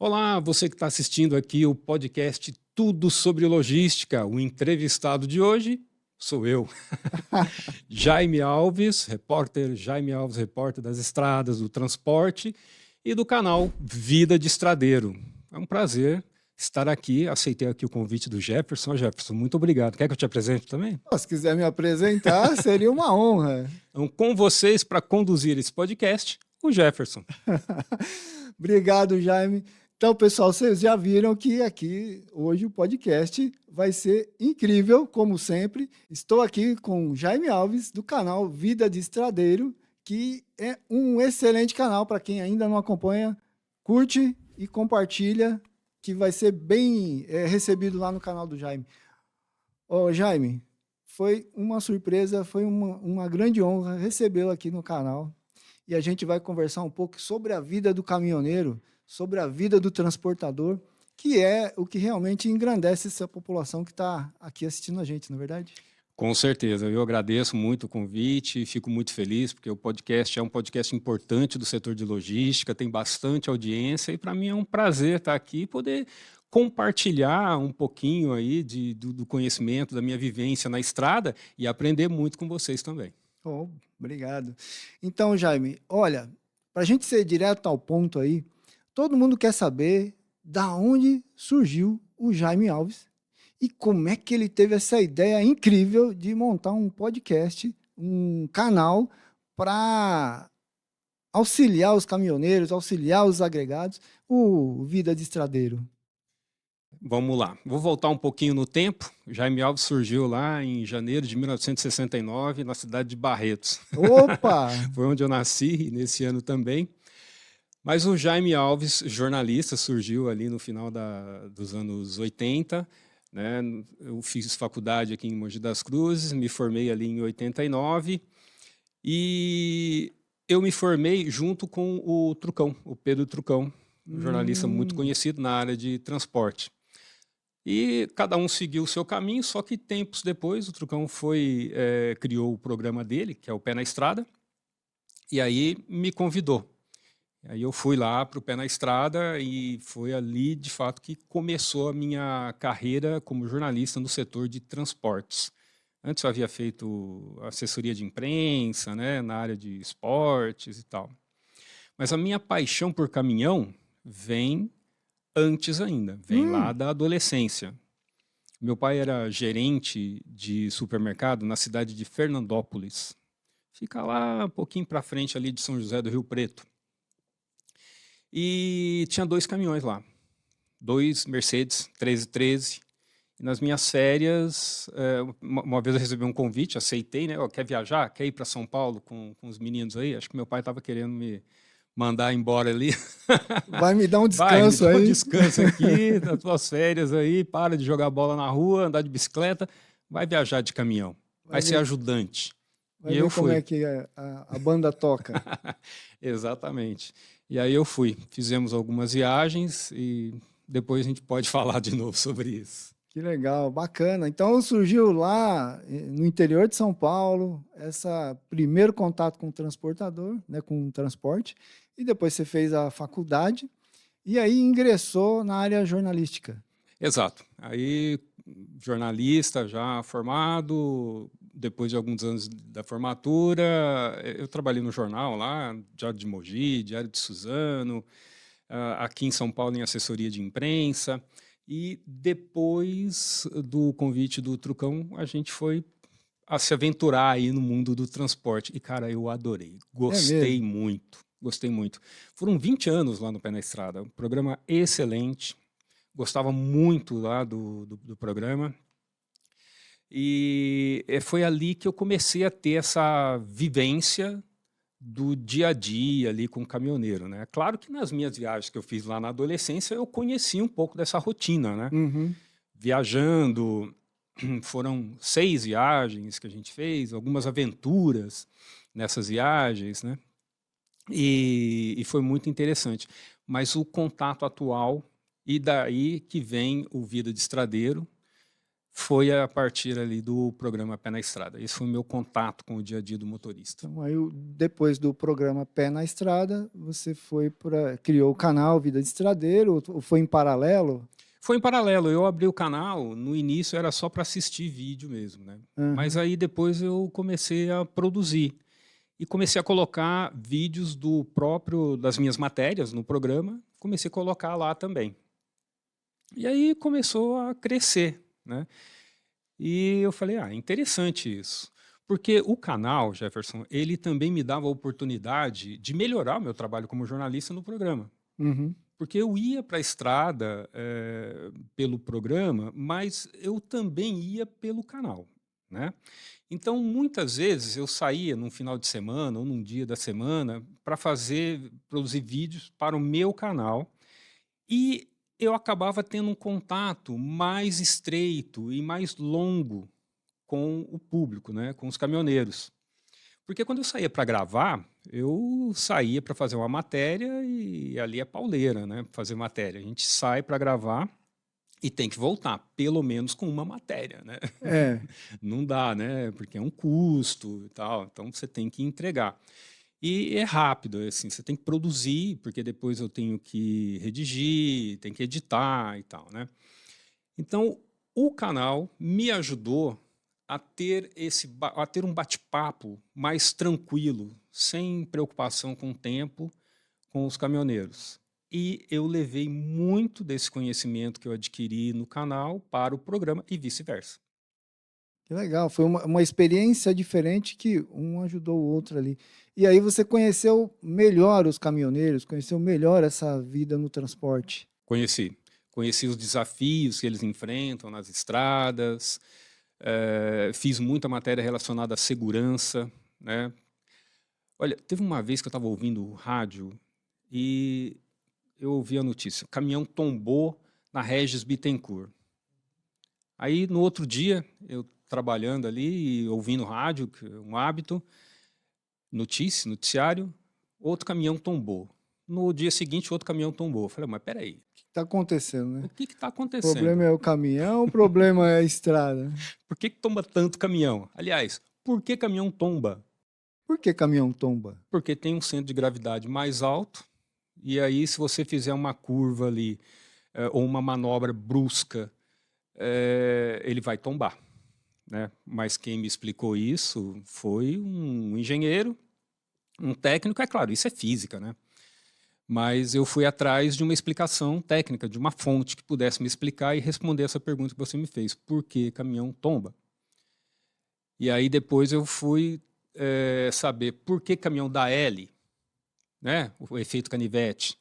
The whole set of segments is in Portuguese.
Olá, você que está assistindo aqui o podcast Tudo sobre Logística. O entrevistado de hoje sou eu, Jaime Alves, repórter das estradas, do transporte e do canal Vida de Estradeiro. É um prazer estar aqui. Aceitei aqui o convite do Jefferson. Jefferson, muito obrigado. Quer que eu te apresente também? Se quiser me apresentar, seria uma honra. Então, com vocês para conduzir esse podcast, o Jefferson. Obrigado, Jaime. Então, pessoal, vocês já viram que aqui hoje o podcast vai ser incrível, como sempre. Estou aqui com Jaime Alves, do canal Vida de Estradeiro, que é um excelente canal para quem ainda não acompanha. Curte e compartilha, que vai ser bem recebido lá no canal do Jaime. Jaime, foi uma surpresa, foi uma grande honra recebê-lo aqui no canal. E a gente vai conversar um pouco sobre a vida do caminhoneiro, sobre a vida do transportador, que é o que realmente engrandece essa população que está aqui assistindo a gente, não é verdade? Com certeza, eu agradeço muito o convite e fico muito feliz, porque o podcast é um podcast importante do setor de logística, tem bastante audiência e para mim é um prazer estar aqui e poder compartilhar um pouquinho aí do conhecimento, da minha vivência na estrada e aprender muito com vocês também. Obrigado. Então, Jaime, olha, para a gente ser direto ao ponto aí, todo mundo quer saber da onde surgiu o Jaime Alves e como é que ele teve essa ideia incrível de montar um podcast, um canal para auxiliar os caminhoneiros, auxiliar os agregados, o Vida de Estradeiro. Vamos lá, vou voltar um pouquinho no tempo. O Jaime Alves surgiu lá em janeiro de 1969, na cidade de Barretos. Opa! Foi onde eu nasci, nesse ano também. Mas o Jaime Alves, jornalista, surgiu ali no final dos anos 80. Né? Eu fiz faculdade aqui em Mogi das Cruzes, me formei ali em 89. E eu me formei junto com o Trucão, o Pedro Trucão, um jornalista muito conhecido na área de transporte. E cada um seguiu o seu caminho, só que tempos depois o Trucão criou o programa dele, que é o Pé na Estrada, e aí me convidou. Aí eu fui lá para o Pé na Estrada e foi ali, de fato, que começou a minha carreira como jornalista no setor de transportes. Antes eu havia feito assessoria de imprensa, né, na área de esportes e tal. Mas a minha paixão por caminhão vem antes ainda, vem lá da adolescência. Meu pai era gerente de supermercado na cidade de Fernandópolis. Fica lá um pouquinho para frente ali de São José do Rio Preto. E tinha 2 caminhões lá, 2 Mercedes 1313. E nas minhas férias, uma vez eu recebi um convite, aceitei, né? Quer viajar? Quer ir para São Paulo com os meninos aí? Acho que meu pai estava querendo me mandar embora ali. Vai me dar um Vai, me descanso dá um aí. descanso aqui, nas tuas férias aí, para de jogar bola na rua, andar de bicicleta, vai viajar de caminhão, vai ser ajudante. Vai E ver eu como fui. é que a banda toca. Exatamente. E aí eu fui. Fizemos algumas viagens e depois a gente pode falar de novo sobre isso. Que legal, bacana. Então surgiu lá no interior de São Paulo esse primeiro contato com o transportador, né, com o transporte, e depois você fez a faculdade e aí ingressou na área jornalística. Exato. Aí, jornalista já formado, depois de alguns anos da formatura, eu trabalhei no jornal lá, Diário de Mogi, Diário de Suzano, aqui em São Paulo em assessoria de imprensa. E depois do convite do Trucão, a gente foi a se aventurar aí no mundo do transporte. E, cara, eu adorei. Gostei mesmo? muito. Gostei muito. Foram 20 anos lá no Pé na Estrada. Um programa excelente. Gostava muito lá do programa. E foi ali que eu comecei a ter essa vivência do dia a dia ali com o caminhoneiro, né? Claro que nas minhas viagens que eu fiz lá na adolescência eu conheci um pouco dessa rotina, né? Uhum. Viajando, foram 6 viagens que a gente fez, algumas aventuras nessas viagens, né? E foi muito interessante. Mas o contato atual, e daí que vem o Vida de Estradeiro, Foi a partir ali do programa Pé na Estrada. Esse foi o meu contato com o dia a dia do motorista. Então, aí, depois do programa Pé na Estrada, você criou o canal Vida de Estradeiro, ou foi em paralelo? Foi em paralelo, eu abri o canal, no início era só para assistir vídeo mesmo, né? Mas Aham. aí depois eu comecei a produzir e comecei a colocar vídeos das minhas matérias no programa, comecei a colocar lá também. E aí começou a crescer, né? E eu falei, interessante isso. Porque o canal, Jefferson, ele também me dava a oportunidade de melhorar o meu trabalho como jornalista no programa. Uhum. Porque eu ia para a estrada pelo programa, mas eu também ia pelo canal, né? Então, muitas vezes eu saía num final de semana ou num dia da semana para produzir vídeos para o meu canal e eu acabava tendo um contato mais estreito e mais longo com o público, né, com os caminhoneiros. Porque quando eu saía para gravar, eu saía para fazer uma matéria e ali é pauleira, né, fazer matéria. A gente sai para gravar e tem que voltar, pelo menos com uma matéria, né? É. Não dá, né? Porque é um custo e tal, então você tem que entregar. E é rápido, assim, você tem que produzir, porque depois eu tenho que redigir, tem que editar e tal, né? Então, o canal me ajudou a ter um bate-papo mais tranquilo, sem preocupação com o tempo, com os caminhoneiros. E eu levei muito desse conhecimento que eu adquiri no canal para o programa e vice-versa. Que legal, foi uma experiência diferente que um ajudou o outro ali. E aí você conheceu melhor os caminhoneiros, conheceu melhor essa vida no transporte. Conheci. Conheci os desafios que eles enfrentam nas estradas, fiz muita matéria relacionada à segurança, né? Olha, teve uma vez que eu estava ouvindo o rádio e eu ouvi a notícia: o caminhão tombou na Regis Bittencourt. Aí, no outro dia, eu trabalhando ali e ouvindo rádio, que é um hábito, noticiário, outro caminhão tombou. No dia seguinte, outro caminhão tombou. Eu falei, mas peraí, O que está acontecendo, o né? que está O problema acontecendo? é o caminhão, o problema é a estrada. Por que tomba tanto caminhão? Aliás, por que caminhão tomba? Por que caminhão tomba? Porque tem um centro de gravidade mais alto, e aí, se você fizer uma curva ali, ou uma manobra brusca, ele vai tombar, né? Mas quem me explicou isso foi um engenheiro, um técnico, é claro, isso é física, né? Mas eu fui atrás de uma explicação técnica, de uma fonte que pudesse me explicar e responder essa pergunta que você me fez: por que caminhão tomba? E aí depois eu fui saber por que caminhão dá L, né? O efeito canivete.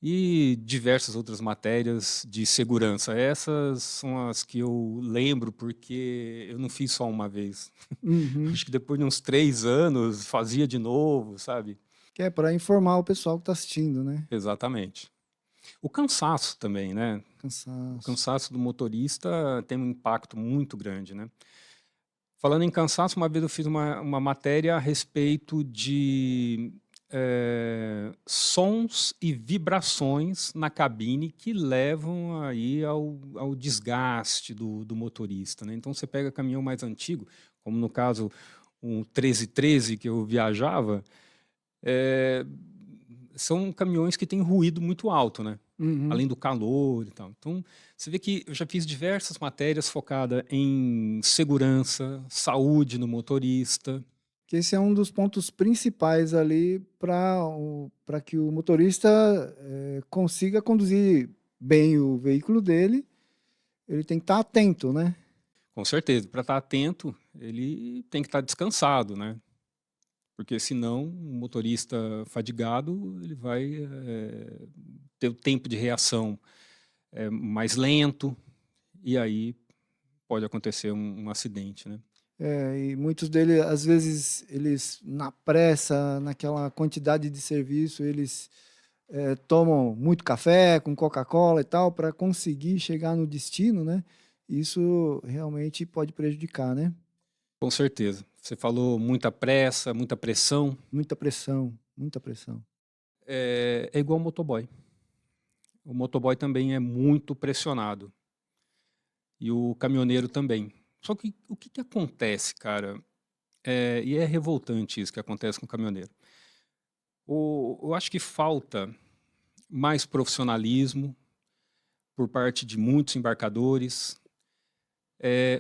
E diversas outras matérias de segurança. Essas são as que eu lembro porque eu não fiz só uma vez. Uhum. Acho que depois de uns 3 anos fazia de novo, sabe? Que é para informar o pessoal que está assistindo, né? Exatamente. O cansaço também, né? O Cansaço. cansaço do motorista tem um impacto muito grande, né? Falando em cansaço, uma vez eu fiz uma matéria a respeito de sons e vibrações na cabine que levam aí ao desgaste do motorista, né? Então você pega caminhão mais antigo, como no caso um 1313 que eu viajava, é, são caminhões que têm ruído muito alto, né? Uhum. Além do calor e tal. Então, você vê que eu já fiz diversas matérias focadas em segurança, saúde no motorista. Que esse é um dos pontos principais ali para que o motorista consiga conduzir bem o veículo dele, ele tem que estar atento, né? Com certeza, para estar atento, ele tem que estar descansado, né? Porque senão, um motorista fadigado, ele vai ter o tempo de reação mais lento, e aí pode acontecer um acidente, né? E muitos deles, às vezes, eles na pressa, naquela quantidade de serviço, eles tomam muito café com Coca-Cola e tal para conseguir chegar no destino, né? Isso realmente pode prejudicar, né? Com certeza. Você falou muita pressa, muita pressão. Muita pressão, muita pressão. É igual ao motoboy. O motoboy também é muito pressionado. e o caminhoneiro também. Só que o que acontece, cara? E é revoltante isso que acontece com o caminhoneiro. Eu acho que falta mais profissionalismo por parte de muitos embarcadores,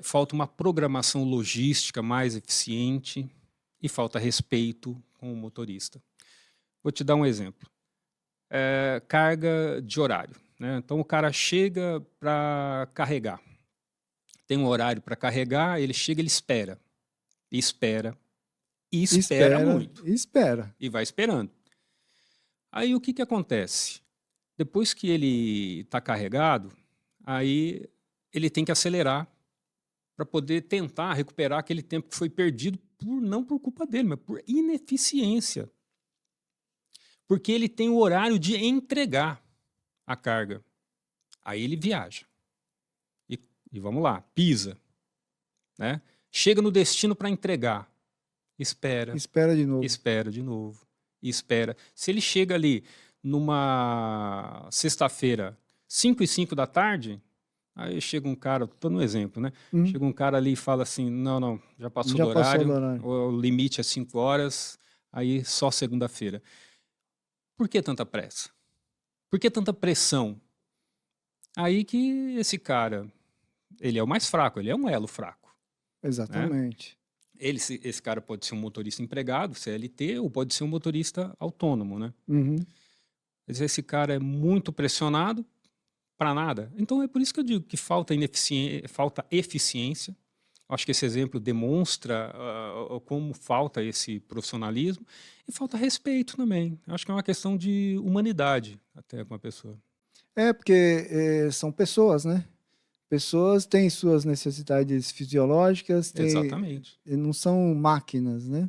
falta uma programação logística mais eficiente e falta respeito com o motorista. Vou te dar um exemplo. Carga de horário, né? Então o cara chega para carregar. Tem um horário para carregar, ele chega, ele espera. E espera. E espera muito. Espera. E vai esperando. Aí o que acontece? Depois que ele está carregado, aí ele tem que acelerar para poder tentar recuperar aquele tempo que foi perdido não por culpa dele, mas por ineficiência. Porque ele tem o horário de entregar a carga. Aí ele viaja. E vamos lá, pisa. Né? Chega no destino para entregar. Espera. Espera de novo. Espera de novo. Espera. Se ele chega ali numa sexta-feira, 5h05 da tarde, aí chega um cara, estou no exemplo, né? Chega um cara ali e fala assim, não, já passou do horário, o limite é 5 horas, aí só segunda-feira. Por que tanta pressa? Por que tanta pressão? Aí que esse cara, ele é o mais fraco, ele é um elo fraco. Exatamente. Né? Esse cara pode ser um motorista empregado, CLT, ou pode ser um motorista autônomo, né? Mas esse cara é muito pressionado para nada. Então é por isso que eu digo que falta eficiência. Acho que esse exemplo demonstra como falta esse profissionalismo e falta respeito também. Acho que é uma questão de humanidade até com a pessoa. Porque são pessoas, né? Pessoas têm suas necessidades fisiológicas, Exatamente. Não são máquinas, né?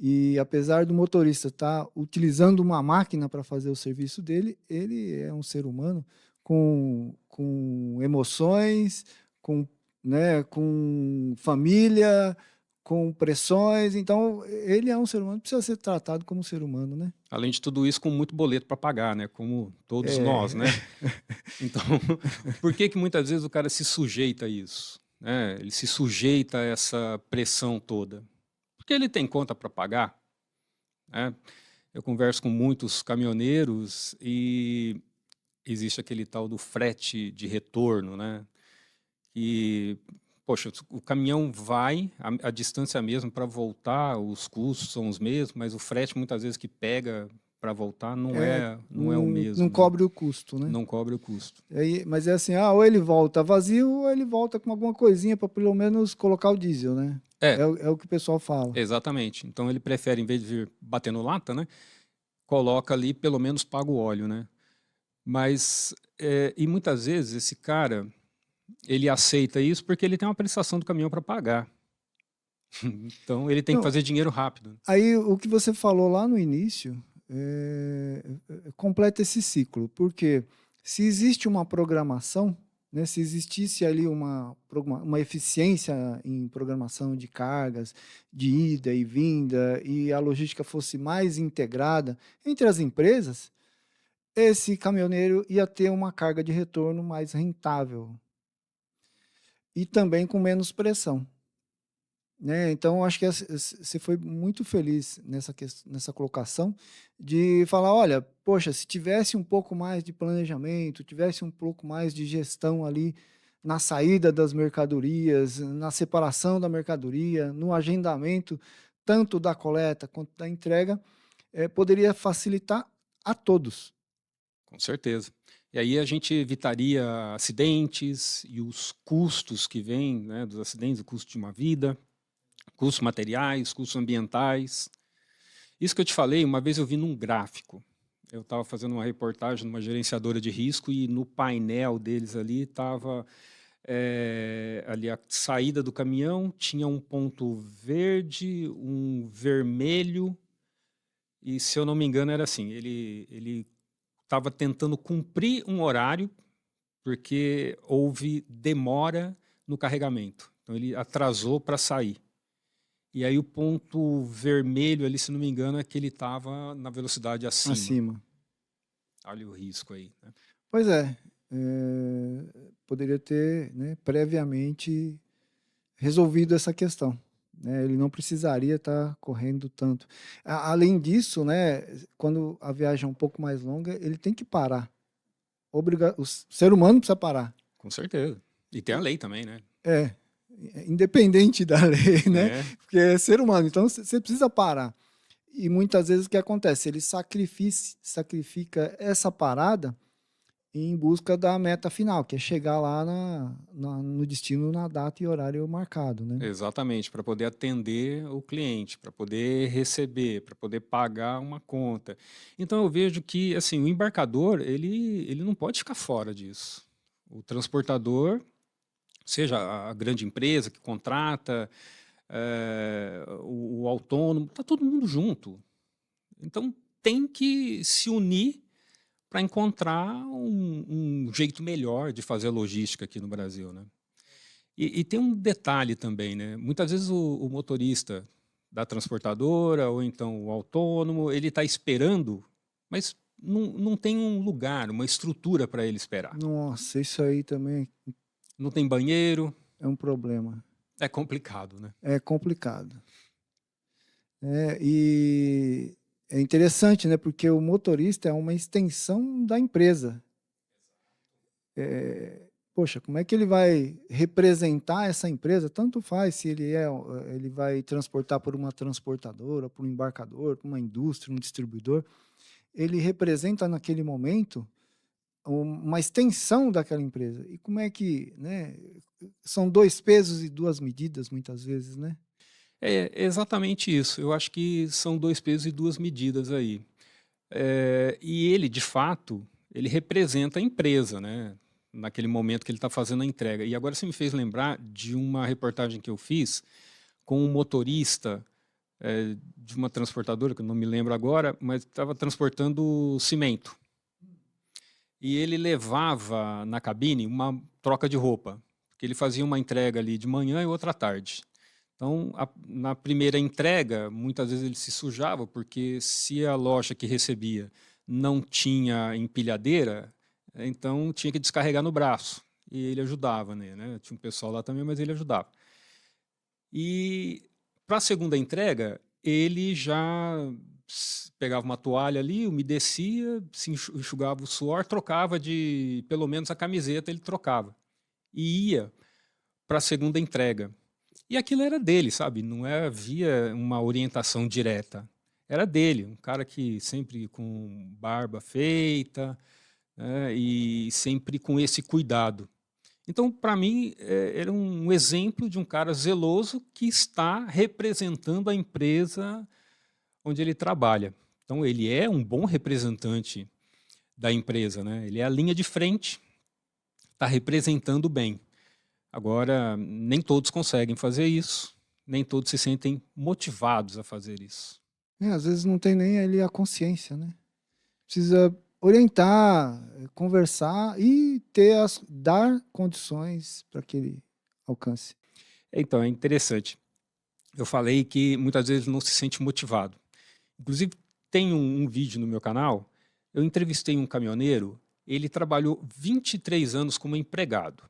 E apesar do motorista estar utilizando uma máquina para fazer o serviço dele, ele é um ser humano com emoções, com família, com pressões. Então, ele é um ser humano, precisa ser tratado como ser humano, né? Além de tudo isso, com muito boleto para pagar, né? Como todos nós, né? Então, por que muitas vezes o cara se sujeita a isso? Né? Ele se sujeita a essa pressão toda. Porque ele tem conta para pagar. Né? Eu converso com muitos caminhoneiros e existe aquele tal do frete de retorno, né? E, poxa, o caminhão vai, a distância mesmo para voltar, os custos são os mesmos, mas o frete muitas vezes que pega para voltar não é o mesmo. Não cobre o custo, né? Não cobre o custo. Mas é assim, ou ele volta vazio, ou ele volta com alguma coisinha para pelo menos colocar o diesel, né? É o que o pessoal fala. Exatamente. Então ele prefere, em vez de vir batendo lata, né? Coloca ali, pelo menos paga o óleo, né? Mas, e muitas vezes esse cara, ele aceita isso porque ele tem uma prestação do caminhão para pagar. Então ele tem que fazer dinheiro rápido. Aí o que você falou lá no início completa esse ciclo, porque se existe uma programação, né, se existisse ali uma eficiência em programação de cargas, de ida e vinda, e a logística fosse mais integrada entre as empresas, esse caminhoneiro ia ter uma carga de retorno mais rentável e também com menos pressão. Né? Então, acho que você foi muito feliz nessa colocação de falar, olha, poxa, se tivesse um pouco mais de planejamento, tivesse um pouco mais de gestão ali na saída das mercadorias, na separação da mercadoria, no agendamento tanto da coleta quanto da entrega, poderia facilitar a todos. Com certeza. E aí a gente evitaria acidentes e os custos que vêm, né, dos acidentes, o custo de uma vida, custos materiais, custos ambientais. Isso que eu te falei, uma vez eu vi num gráfico. Eu estava fazendo uma reportagem numa gerenciadora de risco e no painel deles ali estava ali a saída do caminhão, tinha um ponto verde, um vermelho, e se eu não me engano era assim, ele estava tentando cumprir um horário porque houve demora no carregamento. Então ele atrasou para sair. E aí o ponto vermelho ali, se não me engano, é que ele estava na velocidade acima. Olha o risco aí. Né? Pois é. poderia ter, né, previamente resolvido essa questão, né? Ele não precisaria estar correndo tanto. Além disso, né, quando a viagem é um pouco mais longa, ele tem que parar. O ser humano precisa parar. Com certeza. E tem a lei também, né? É, independente da lei, né? É, Porque é ser humano, então você precisa parar. E muitas vezes o que acontece? Ele sacrifica essa parada em busca da meta final, que é chegar lá no destino na data e horário marcado, né? exatamente, para poder atender o cliente, para poder receber, para poder pagar uma conta. Então eu vejo que assim, o embarcador, ele não pode ficar fora disso. O transportador, seja a grande empresa que contrata, o autônomo, está todo mundo junto. Então tem que se unir para encontrar um jeito melhor de fazer a logística aqui no Brasil, né? E tem um detalhe também, né? Muitas vezes o motorista da transportadora ou então o autônomo, ele está esperando, mas não tem um lugar, uma estrutura para ele esperar. Nossa, isso aí também Não tem banheiro, é um problema. é complicado, né? É complicado. E é interessante, né? Porque o motorista é uma extensão da empresa. Poxa, como é que ele vai representar essa empresa? Tanto faz se ele vai transportar por uma transportadora, por um embarcador, por uma indústria, um distribuidor. Ele representa naquele momento uma extensão daquela empresa. E como é que, né? São dois pesos e duas medidas, muitas vezes, né? É exatamente isso. Eu acho que são dois pesos e duas medidas aí. E ele, de fato, ele representa a empresa, né? Naquele momento que ele está fazendo a entrega. E agora você me fez lembrar de uma reportagem que eu fiz com um motorista de uma transportadora, que eu não me lembro agora, mas estava transportando cimento. E ele levava na cabine uma troca de roupa, porque ele fazia uma entrega ali de manhã e outra à tarde. Então, na primeira entrega, muitas vezes ele se sujava, porque se a loja que recebia não tinha empilhadeira, então tinha que descarregar no braço. E ele ajudava, né? Tinha um pessoal lá também, mas ele ajudava. E para a segunda entrega, ele já pegava uma toalha ali, umedecia, se enxugava o suor, trocava de, pelo menos a camiseta ele trocava. E ia para a segunda entrega. E aquilo era dele, sabe? Não havia uma orientação direta. Era dele, um cara que sempre com barba feita, né, e sempre com esse cuidado. Então, para mim, era um exemplo de um cara zeloso que está representando a empresa onde ele trabalha. Então, ele é um bom representante da empresa, né? Ele é a linha de frente, está representando bem. Agora, nem todos conseguem fazer isso, nem todos se sentem motivados a fazer isso. Às vezes não tem nem ali a consciência, né? Precisa orientar, conversar e dar condições para que ele alcance. Então, é interessante. Eu falei que muitas vezes não se sente motivado. Inclusive, tem um vídeo no meu canal, eu entrevistei um caminhoneiro, ele trabalhou 23 anos como empregado.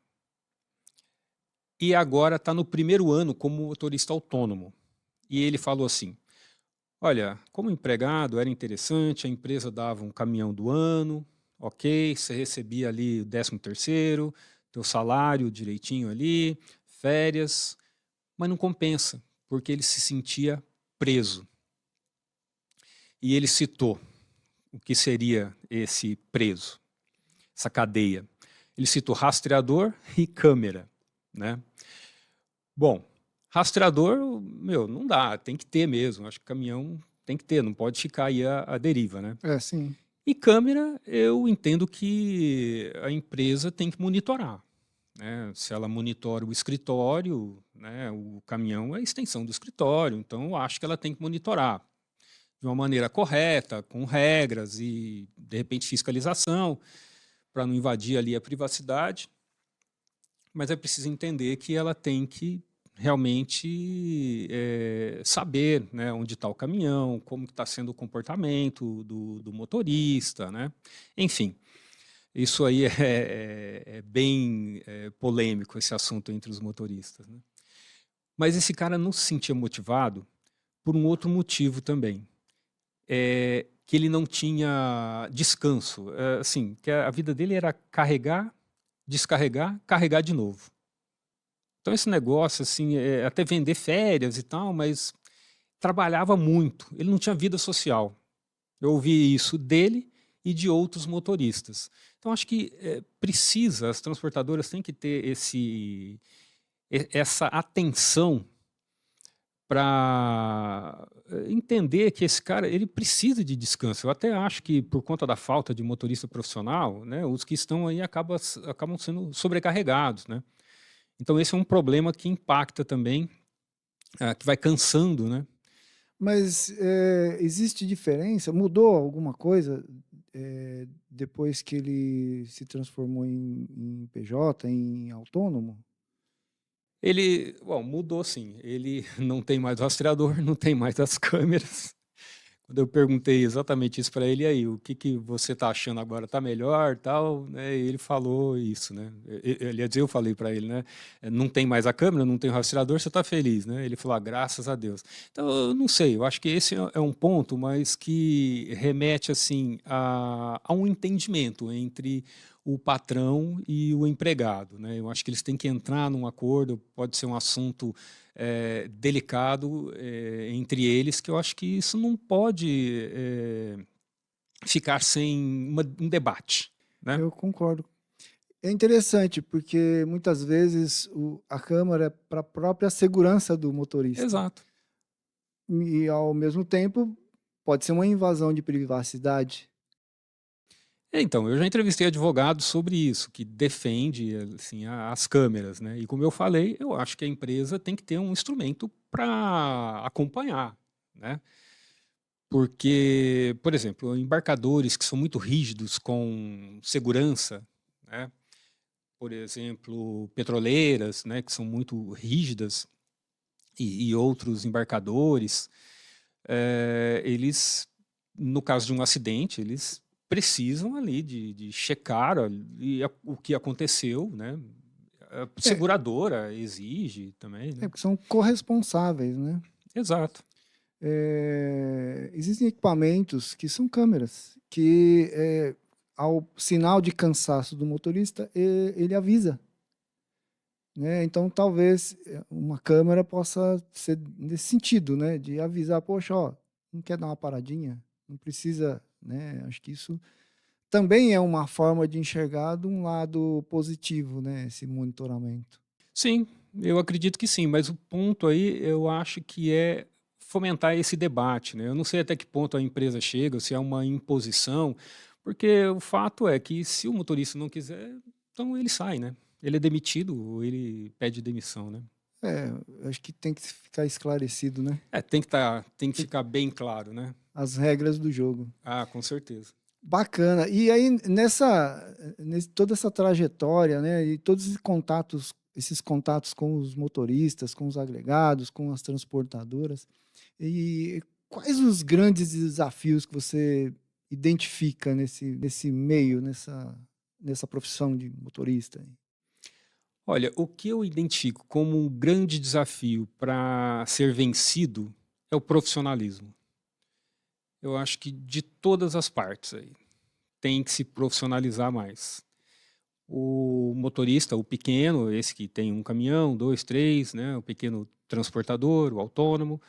E agora está no primeiro ano como motorista autônomo. E ele falou assim, olha, como empregado era interessante, a empresa dava um caminhão do ano, ok, você recebia ali o 13º, teu salário direitinho ali, férias, mas não compensa, porque ele se sentia preso. E ele citou o que seria esse preso, essa cadeia. Ele citou rastreador e câmera, né? Bom, rastreador, não dá, tem que ter mesmo. Acho que caminhão tem que ter, não pode ficar aí a deriva, né? Sim. E câmera, eu entendo que a empresa tem que monitorar, né? Se ela monitora o escritório, né, o caminhão é a extensão do escritório, então eu acho que ela tem que monitorar de uma maneira correta, com regras e, de repente, fiscalização, para não invadir ali a privacidade. Mas é preciso entender que ela tem que realmente saber, né, onde está o caminhão, como está sendo o comportamento do motorista, né? Enfim. Isso aí é bem polêmico, esse assunto entre os motoristas, né? Mas esse cara não se sentia motivado por um outro motivo também, que ele não tinha descanso, assim, que a vida dele era carregar, descarregar, carregar de novo. Então esse negócio, assim, até vender férias e tal, mas trabalhava muito, ele não tinha vida social. Eu ouvi isso dele e de outros motoristas. Então acho que as transportadoras têm que ter essa atenção para entender que esse cara ele precisa de descanso. Eu até acho que por conta da falta de motorista profissional, né, os que estão aí acabam sendo sobrecarregados, né? Então esse é um problema que impacta também, que vai cansando, né? Mas existe diferença? Mudou alguma coisa depois que ele se transformou em PJ, em autônomo? Bom, mudou sim. Ele não tem mais o rastreador, não tem mais as câmeras. Quando eu perguntei exatamente isso para ele, "E aí, o que que você está achando agora? Está melhor, tal?", né? E ele falou isso, né? Aliás, eu falei para ele, né? Não tem mais a câmera, não tem o rastreador, você está feliz, né? Ele falou, graças a Deus. Então, eu não sei, eu acho que esse é um ponto, mas que remete assim a um entendimento entre o patrão e o empregado, né? Eu acho que eles têm que entrar num acordo, pode ser um assunto delicado entre eles, que eu acho que isso não pode ficar sem um debate, né? Eu concordo. É interessante, porque muitas vezes a câmera é para a própria segurança do motorista. Exato. E, ao mesmo tempo, pode ser uma invasão de privacidade. Então, eu já entrevistei advogados sobre isso, que defende assim, as câmeras, né? E como eu falei, eu acho que a empresa tem que ter um instrumento para acompanhar, né? Porque, por exemplo, embarcadores que são muito rígidos com segurança, né? Por exemplo, petroleiras, né, que são muito rígidas, e outros embarcadores, eles, no caso de um acidente, eles precisam ali de checar ali o que aconteceu, né? A É, seguradora exige também, né? porque são corresponsáveis, né? Exato. Existem equipamentos que são câmeras, que ao sinal de cansaço do motorista, ele avisa. Né? Então, talvez uma câmera possa ser nesse sentido, né? De avisar, poxa, ó, não quer dar uma paradinha? Não precisa, né? Acho que isso também é uma forma de enxergar de um lado positivo, né? Esse monitoramento. Sim, eu acredito que sim, mas o ponto aí eu acho que é fomentar esse debate, né? Eu não sei até que ponto a empresa chega, se é uma imposição, porque o fato é que se o motorista não quiser, então ele sai, né? Ele é demitido ou ele pede demissão, né? Acho que tem que ficar esclarecido, né? Tem que ficar bem claro, né? As regras do jogo. Ah, com certeza. Bacana. E aí, toda essa trajetória, né, e todos esses contatos com os motoristas, com os agregados, com as transportadoras, e quais os grandes desafios que você identifica nesse meio, nessa profissão de motorista? Olha, o que eu identifico como um grande desafio para ser vencido é o profissionalismo. Eu acho que de todas as partes aí tem que se profissionalizar mais. O motorista, o pequeno, esse que tem um caminhão, dois, três, né, o pequeno transportador, o autônomo,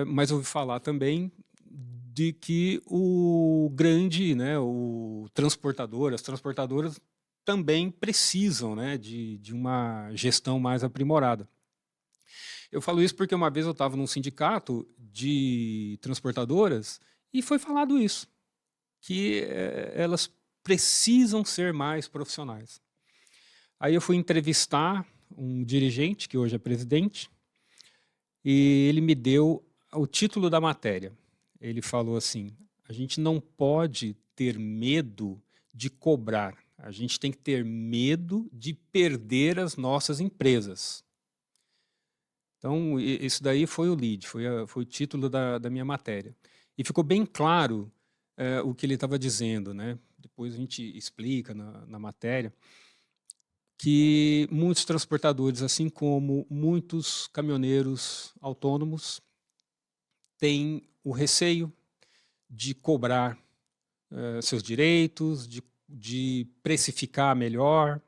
mas ouvi falar também de que o grande, né, o transportador, as transportadoras também precisam, né, de uma gestão mais aprimorada. Eu falo isso porque uma vez eu estava num sindicato de transportadoras e foi falado isso, que elas precisam ser mais profissionais. Aí eu fui entrevistar um dirigente, que hoje é presidente, e ele me deu o título da matéria. Ele falou assim: a gente não pode ter medo de cobrar, a gente tem que ter medo de perder as nossas empresas. Então, isso daí foi o lead, foi o título da minha matéria. E ficou bem claro o que ele estava dizendo, né? depois a gente explica na matéria, que muitos transportadores, assim como muitos caminhoneiros autônomos, têm o receio de cobrar seus direitos, de precificar melhor,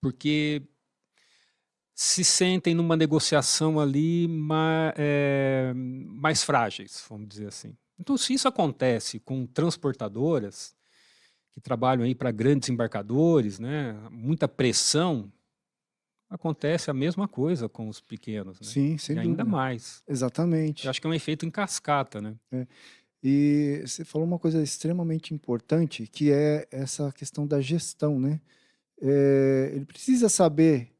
porque se sentem numa negociação ali mais frágeis, vamos dizer assim. Então, se isso acontece com transportadoras que trabalham aí para grandes embarcadores, né, muita pressão, acontece a mesma coisa com os pequenos, né? Sim, sem E ainda dúvida. mais. Eu Exatamente. acho que é um efeito em cascata, né? E você falou uma coisa extremamente importante, que é essa questão da gestão, né? Ele precisa saber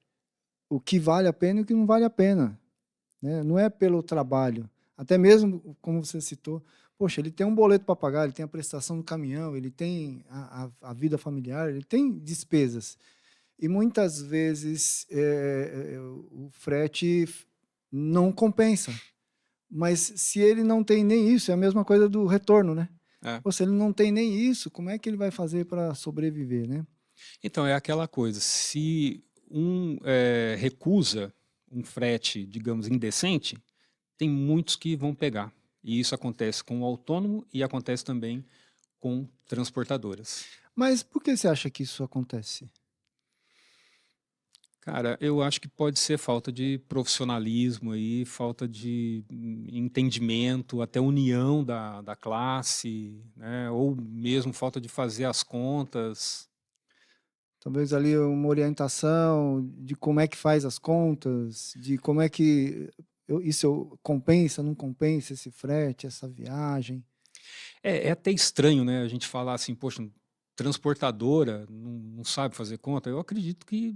o que vale a pena e o que não vale a pena, né? Não é pelo trabalho. Até mesmo, como você citou, poxa, ele tem um boleto para pagar, ele tem a prestação do caminhão, ele tem a vida familiar, ele tem despesas. E muitas vezes o frete não compensa. Mas se ele não tem nem isso, é a mesma coisa do retorno, né? Ou se ele não tem nem isso, como é que ele vai fazer para sobreviver, né? Então, é aquela coisa, se um recusa um frete, digamos, indecente, tem muitos que vão pegar. E isso acontece com o autônomo e acontece também com transportadoras. Mas por que você acha que isso acontece? Cara, eu acho que pode ser falta de profissionalismo aí, falta de entendimento, até união da classe, né? Ou mesmo falta de fazer as contas. Talvez ali uma orientação de como é que faz as contas, de como é que isso compensa, não compensa esse frete, essa viagem. É até estranho, né? A gente falar assim, poxa, transportadora não sabe fazer conta. Eu acredito que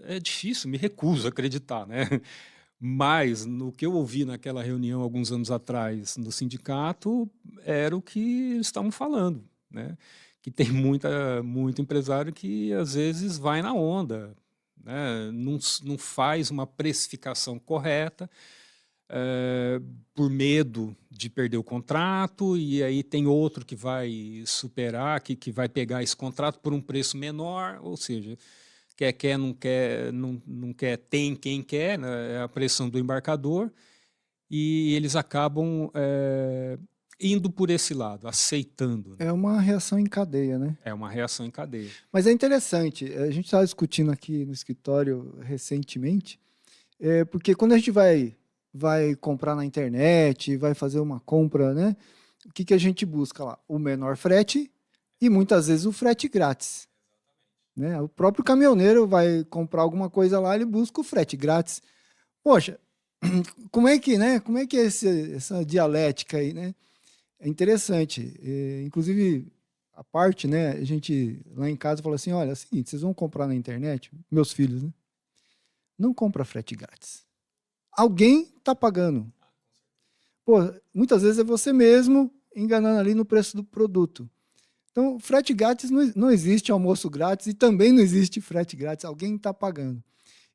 é difícil, me recuso a acreditar, né? Mas no que eu ouvi naquela reunião alguns anos atrás no sindicato, era o que eles estavam falando, né? Que tem muito empresário que às vezes vai na onda, né? Não faz uma precificação correta, por medo de perder o contrato, e aí tem outro que vai superar, que vai pegar esse contrato por um preço menor, ou seja, quer, não quer, tem quem quer, né? É a pressão do embarcador, e eles acabam indo por esse lado, aceitando, né? É uma reação em cadeia, né? É uma reação em cadeia. Mas é interessante, a gente estava discutindo aqui no escritório recentemente, porque quando a gente vai comprar na internet, vai fazer uma compra, né? O que a gente busca lá? O menor frete e muitas vezes o frete grátis. Né? O próprio caminhoneiro vai comprar alguma coisa lá, ele busca o frete grátis. Poxa, como é que, né? Como é que é essa dialética aí, né? É interessante. Inclusive, a parte, né? A gente lá em casa fala assim: olha, é o seguinte, vocês vão comprar na internet, meus filhos, né? Não compra frete grátis. Alguém está pagando. Pô, muitas vezes é você mesmo enganando ali no preço do produto. Então, frete grátis não existe almoço grátis e também não existe frete grátis. Alguém está pagando.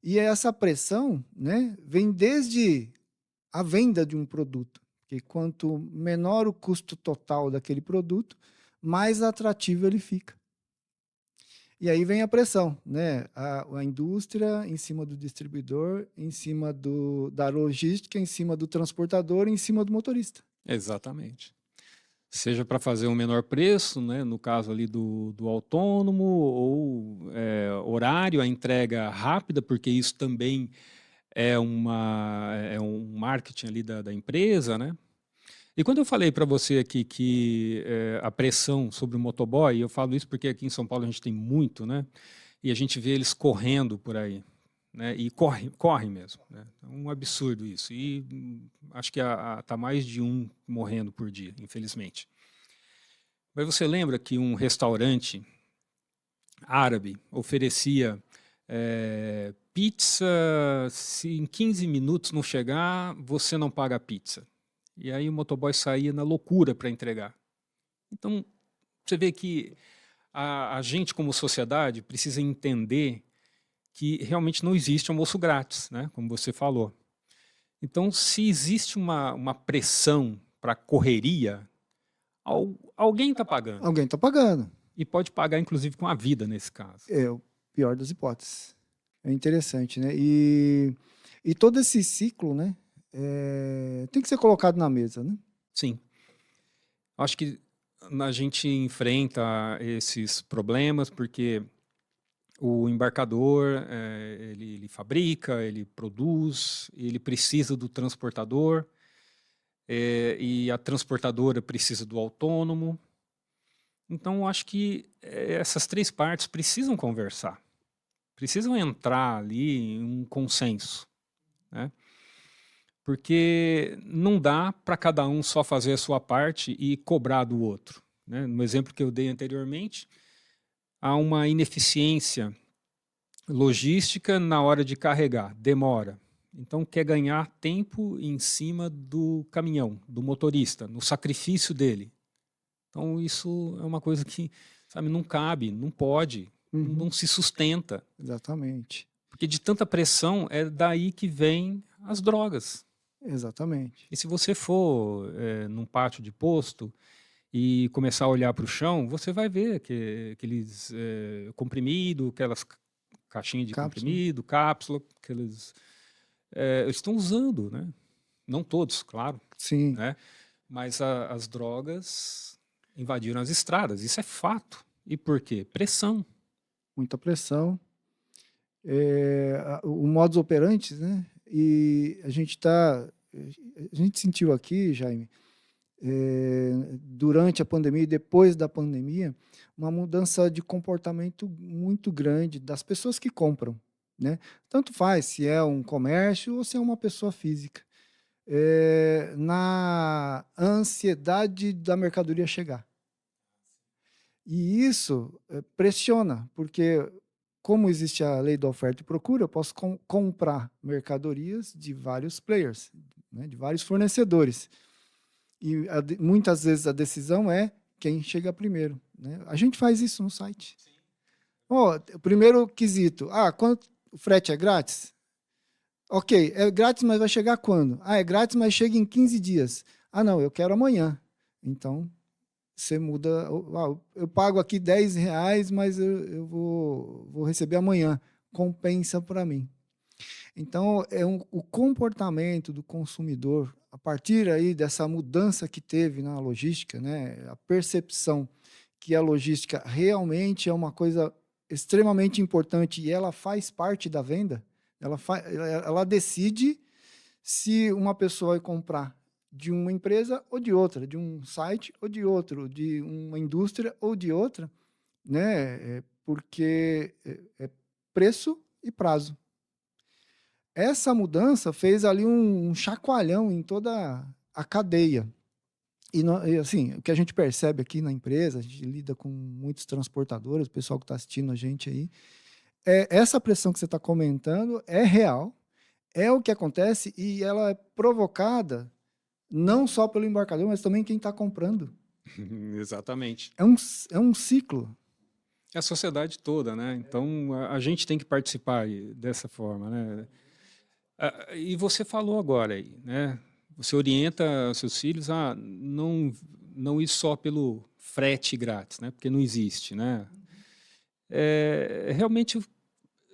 E essa pressão, né, vem desde a venda de um produto. Porque quanto menor o custo total daquele produto, mais atrativo ele fica. E aí vem a pressão, né? A indústria em cima do distribuidor, em cima da logística, em cima do transportador, em cima do motorista. Exatamente. Seja para fazer um menor preço, né, no caso ali do autônomo, ou horário, a entrega rápida, porque isso também é um marketing ali da empresa, né? E quando eu falei para você aqui que a pressão sobre o motoboy, eu falo isso porque aqui em São Paulo a gente tem muito, né? E a gente vê eles correndo por aí, né? E correm mesmo, né? É um absurdo isso. E acho que tá mais de um morrendo por dia, infelizmente. Mas você lembra que um restaurante árabe oferecia pizza, se em 15 minutos não chegar, você não paga a pizza. E aí o motoboy saía na loucura para entregar. Então, você vê que a gente, como sociedade, precisa entender que realmente não existe almoço grátis, né? Como você falou. Então, se existe uma pressão para correria, Alguém está pagando. Alguém está pagando. E pode pagar, inclusive, com a vida, nesse caso. É o pior das hipóteses. É interessante, né? E todo esse ciclo, né? Tem que ser colocado na mesa, né? Sim. Acho que a gente enfrenta esses problemas porque o embarcador, ele fabrica, ele produz, ele precisa do transportador, e a transportadora precisa do autônomo. Então, acho que essas três partes precisam conversar, precisam entrar ali em um consenso, né? Porque não dá para cada um só fazer a sua parte e cobrar do outro, né? No exemplo que eu dei anteriormente, há uma ineficiência logística na hora de carregar, demora. Então, quer ganhar tempo em cima do caminhão, do motorista, no sacrifício dele. Então, isso é uma coisa que, sabe, não cabe, não pode, não se sustenta. Exatamente. Porque de tanta pressão, é daí que vem as drogas. Exatamente. E se você for num pátio de posto e começar a olhar para o chão, você vai ver aqueles comprimidos, aquelas caixinhas de comprimido, cápsula, que eles estão usando, né? Não todos, claro. Sim. Né? Mas as drogas invadiram as estradas, isso é fato. E por quê? Pressão. Muita pressão. O modus operandi, né? E a gente sentiu aqui, Jaime, durante a pandemia e depois da pandemia, uma mudança de comportamento muito grande das pessoas que compram, né? Tanto faz se é um comércio ou se é uma pessoa física, na ansiedade da mercadoria chegar. E isso pressiona, porque como existe a lei da oferta e procura, eu posso comprar mercadorias de vários players, né, de vários fornecedores. E muitas vezes a decisão é quem chega primeiro, né? A gente faz isso no site. O primeiro quesito, quanto o frete é grátis? Ok, é grátis, mas vai chegar quando? É grátis, mas chega em 15 dias. Não, eu quero amanhã. Então, você muda, eu pago aqui R$10, mas eu vou receber amanhã. Compensa para mim. Então, o comportamento do consumidor, a partir aí dessa mudança que teve na logística, né, a percepção que a logística realmente é uma coisa extremamente importante e ela faz parte da venda, ela decide se uma pessoa vai comprar de uma empresa ou de outra, de um site ou de outro, de uma indústria ou de outra, né, porque é preço e prazo. Essa mudança fez ali um chacoalhão em toda a cadeia. E assim, o que a gente percebe aqui na empresa, a gente lida com muitos transportadores, o pessoal que está assistindo a gente aí, essa pressão que você está comentando é real, é o que acontece e ela é provocada não só pelo embarcador, mas também quem está comprando. Exatamente. É um ciclo. É a sociedade toda, né? Então, a gente tem que participar dessa forma, né? E você falou agora aí, né? Você orienta seus filhos a não ir só pelo frete grátis, né? Porque não existe, né? Realmente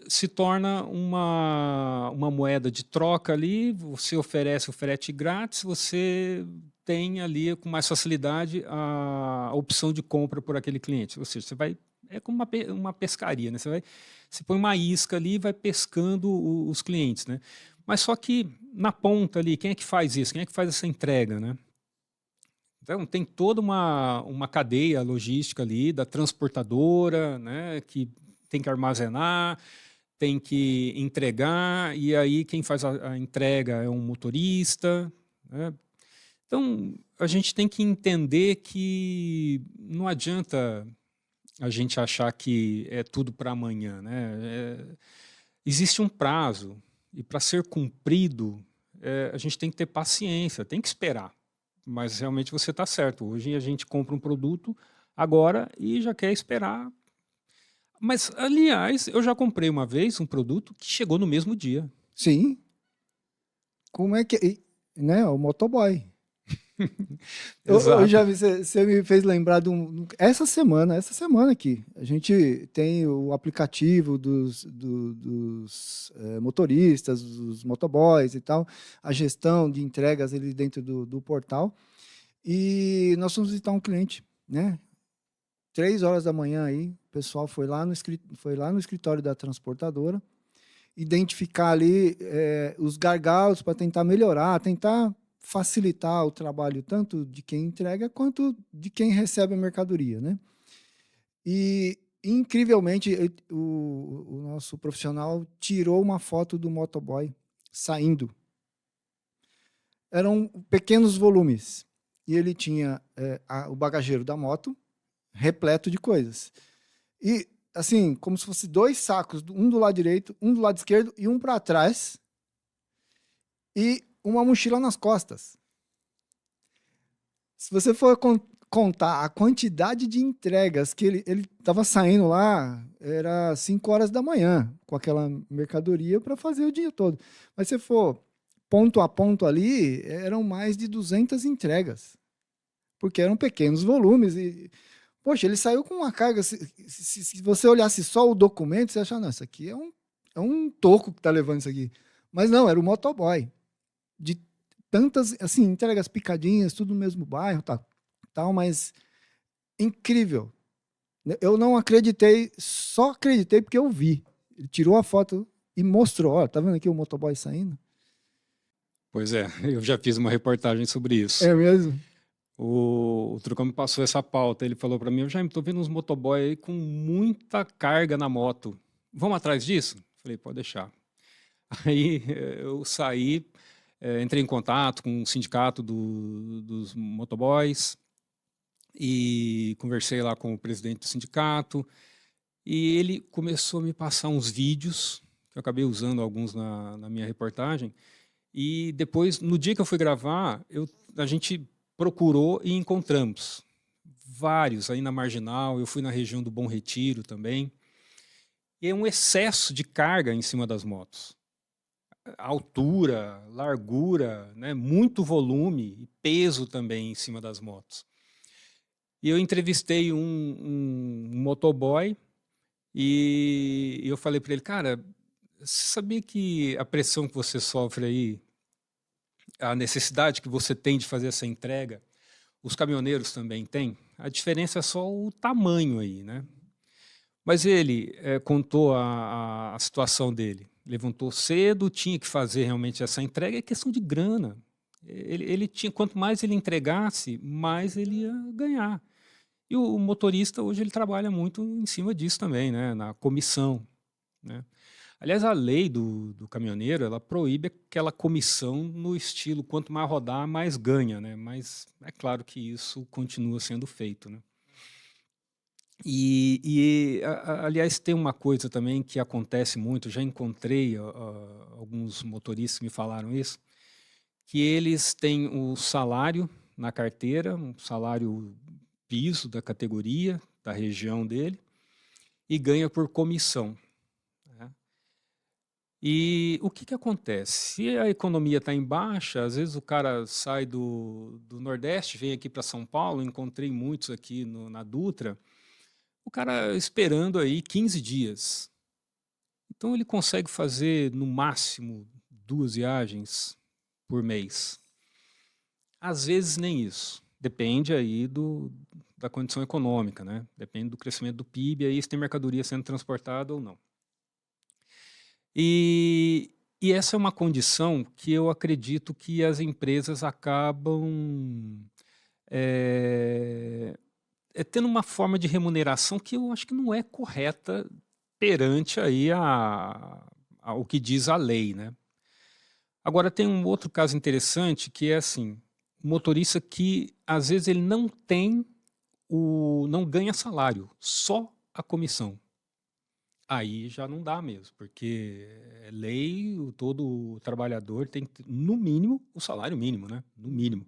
se torna uma moeda de troca ali, você oferece o frete grátis, você tem ali com mais facilidade a opção de compra por aquele cliente. Ou seja, você vai, como uma pescaria, né? Você põe uma isca ali e vai pescando os clientes, né? Mas só que na ponta ali, quem é que faz isso? Quem é que faz essa entrega, né? Então, tem toda uma cadeia logística ali da transportadora, né, que tem que armazenar, tem que entregar, e aí quem faz a entrega é um motorista, né? Então, a gente tem que entender que não adianta a gente achar que é tudo para amanhã, né? Existe um prazo, e para ser cumprido, a gente tem que ter paciência, tem que esperar. Mas realmente você está certo. Hoje a gente compra um produto agora e já quer esperar. Mas, aliás, eu já comprei uma vez um produto que chegou no mesmo dia. Sim. Como é que... Né? O motoboy. Ô, Exato. Jaime, você me fez lembrar essa semana aqui, a gente tem o aplicativo dos motoristas, dos motoboys e tal, a gestão de entregas ali dentro do portal. E nós fomos visitar um cliente, né? 3 horas da manhã aí, o pessoal foi lá no escritório da transportadora, identificar ali os gargalos para tentar melhorar, tentar facilitar o trabalho tanto de quem entrega quanto de quem recebe a mercadoria, né? E incrivelmente o nosso profissional tirou uma foto do motoboy saindo. Eram pequenos volumes e ele tinha o bagageiro da moto repleto de coisas. E assim, como se fosse 2 sacos, um do lado direito, um do lado esquerdo e um para trás, e uma mochila nas costas. Se você for contar a quantidade de entregas que ele estava saindo lá, era 5 horas da manhã com aquela mercadoria para fazer o dia todo. Mas se for ponto a ponto ali, eram mais de 200 entregas, porque eram pequenos volumes e poxa, ele saiu com uma carga. Se você olhasse só o documento, você achava, não, isso aqui é um toco que está levando isso aqui. Mas não, era o motoboy. De tantas, assim, entregas picadinhas, tudo no mesmo bairro, tal, mas incrível. Eu não acreditei, só acreditei porque eu vi. Ele tirou a foto e mostrou, ó, tá vendo aqui o motoboy saindo? Pois é, eu já fiz uma reportagem sobre isso. É mesmo? O Trucão me passou essa pauta. Ele falou para mim: eu já estou vendo uns motoboy aí com muita carga na moto. Vamos atrás disso? Falei: pode deixar. Aí eu saí, entrei em contato com o sindicato dos motoboys e conversei lá com o presidente do sindicato. E ele começou a me passar uns vídeos, que eu acabei usando alguns na minha reportagem. E depois, no dia que eu fui gravar, a gente procurou e encontramos vários aí na Marginal. Eu fui na região do Bom Retiro também. E é um excesso de carga em cima das motos. Altura, largura, né, muito volume e peso também em cima das motos. E eu entrevistei um motoboy e eu falei para ele: cara, você sabia que a pressão que você sofre aí, a necessidade que você tem de fazer essa entrega, os caminhoneiros também têm? A diferença é só o tamanho aí, né? Mas ele contou a situação dele. Levantou cedo, tinha que fazer realmente essa entrega, é questão de grana. Ele tinha, quanto mais ele entregasse, mais ele ia ganhar. E o motorista hoje ele trabalha muito em cima disso também, né? Na comissão, né? Aliás, a lei do caminhoneiro, ela proíbe aquela comissão no estilo quanto mais rodar, mais ganha, né? Mas é claro que isso continua sendo feito, né? Aliás, tem uma coisa também que acontece muito, já encontrei alguns motoristas que me falaram isso, que eles têm o salário na carteira, um salário piso da categoria, da região dele, e ganha por comissão. E o que acontece? Se a economia está em baixa, às vezes o cara sai do Nordeste, vem aqui para São Paulo, encontrei muitos aqui na Dutra, o cara esperando aí 15 dias. Então ele consegue fazer no máximo 2 viagens por mês. Às vezes nem isso. Depende aí da condição econômica, né? Depende do crescimento do PIB, aí se tem mercadoria sendo transportada ou não. E essa é uma condição que eu acredito que as empresas acabam tendo uma forma de remuneração que eu acho que não é correta perante aí o que diz a lei, né? Agora tem um outro caso interessante que é assim, o motorista que às vezes ele não ganha salário, só a comissão. Aí já não dá mesmo, porque é lei, todo trabalhador tem que ter, no mínimo, o salário mínimo, né? No mínimo.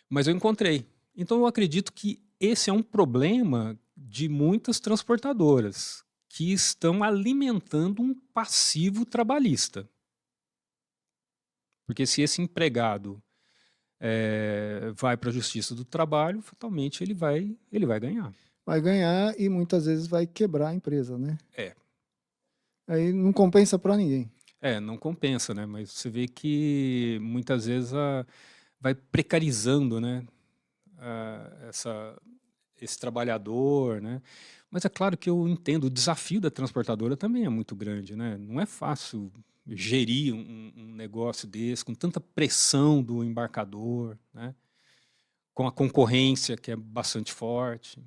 Mas eu encontrei. Então eu acredito que esse é um problema de muitas transportadoras que estão alimentando um passivo trabalhista. Porque se esse empregado vai para a Justiça do Trabalho, fatalmente ele vai ganhar. Vai ganhar e muitas vezes vai quebrar a empresa, né? É. Aí não compensa para ninguém. Não compensa, né? Mas você vê que muitas vezes vai precarizando, né? Esse trabalhador, né? Mas é claro que eu entendo, o desafio da transportadora também é muito grande, né? Não é fácil gerir um negócio desse, com tanta pressão do embarcador, né? Com a concorrência que é bastante forte.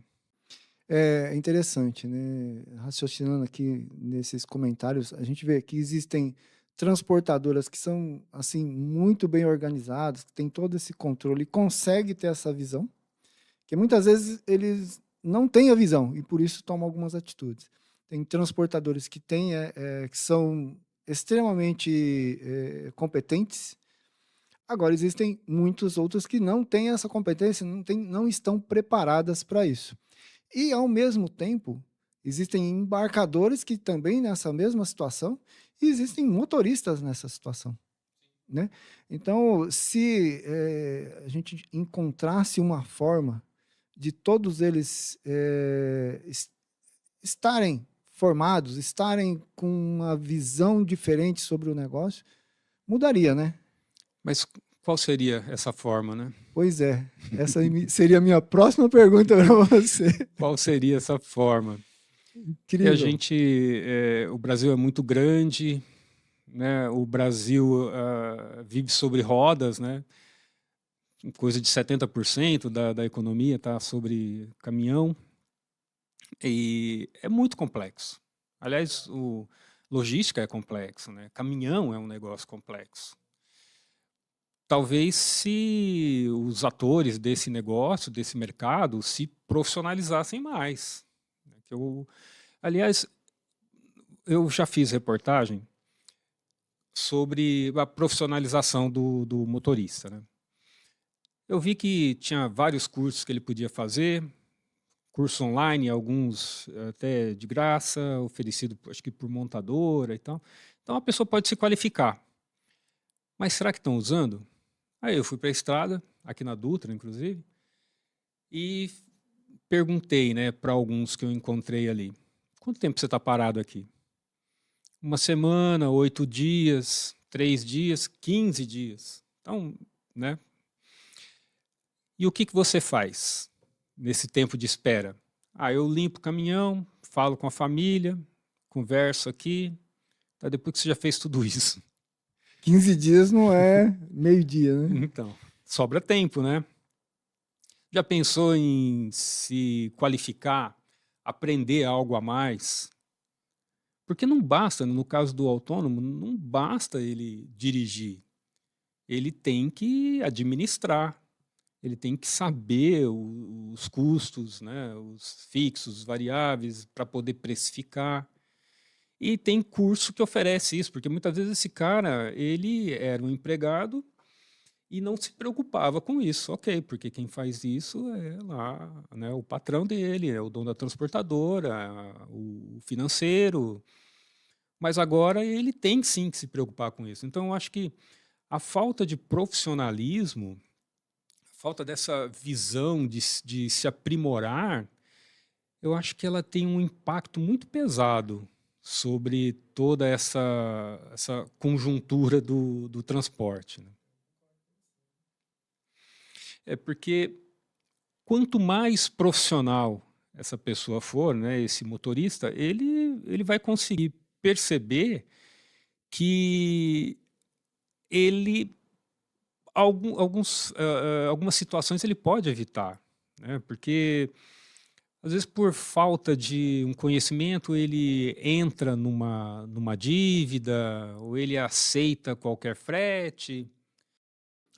É interessante, né? Raciocinando aqui nesses comentários, a gente vê que existem transportadoras que são assim muito bem organizadas, que têm todo esse controle e conseguem ter essa visão, que muitas vezes eles não têm a visão e por isso tomam algumas atitudes. Tem transportadores que têm, que são extremamente competentes. Agora existem muitos outros que não têm essa competência, não estão preparadas para isso. E, ao mesmo tempo, existem embarcadores que também nessa mesma situação e existem motoristas nessa situação, né? Então, se a gente encontrasse uma forma de todos eles estarem formados, estarem com uma visão diferente sobre o negócio, mudaria, né? Mas qual seria essa forma, né? Pois é, essa seria a minha próxima pergunta para você. Qual seria essa forma? E Incrível. o Brasil é muito grande, né? O Brasil vive sobre rodas, né? Coisa de 70% da economia está sobre caminhão, e é muito complexo. Aliás, logística é complexo, né? Caminhão é um negócio complexo. Talvez se os atores desse negócio, desse mercado, se profissionalizassem mais. Aliás, eu já fiz reportagem sobre a profissionalização do motorista, né? Eu vi que tinha vários cursos que ele podia fazer, cursos online, alguns até de graça, oferecido, acho que por montadora e tal. Então a pessoa pode se qualificar. Mas será que estão usando? Aí eu fui para a estrada, aqui na Dutra, inclusive, e perguntei, né, para alguns que eu encontrei ali: quanto tempo você está parado aqui? 1 semana, 8 dias, 3 dias, 15 dias. Então, né? E o que você faz nesse tempo de espera? Eu limpo o caminhão, falo com a família, converso aqui, tá, depois que você já fez tudo isso. 15 dias não é meio-dia, né? Então, sobra tempo, né? Já pensou em se qualificar, aprender algo a mais? Porque não basta, no caso do autônomo, não basta ele dirigir. Ele tem que administrar, ele tem que saber os custos, né, os fixos, os variáveis, para poder precificar. E tem curso que oferece isso, porque muitas vezes esse cara, ele era um empregado e não se preocupava com isso. Ok, porque quem faz isso é lá, né, o patrão dele, é o dono da transportadora, o financeiro. Mas agora ele tem sim que se preocupar com isso. Então, eu acho que a falta de profissionalismo, a falta dessa visão de se aprimorar, eu acho que ela tem um impacto muito pesado sobre toda essa conjuntura do transporte, né? É porque quanto mais profissional essa pessoa for, né, esse motorista, ele vai conseguir perceber que ele algumas situações ele pode evitar, né? Porque às vezes por falta de um conhecimento ele entra numa dívida ou ele aceita qualquer frete,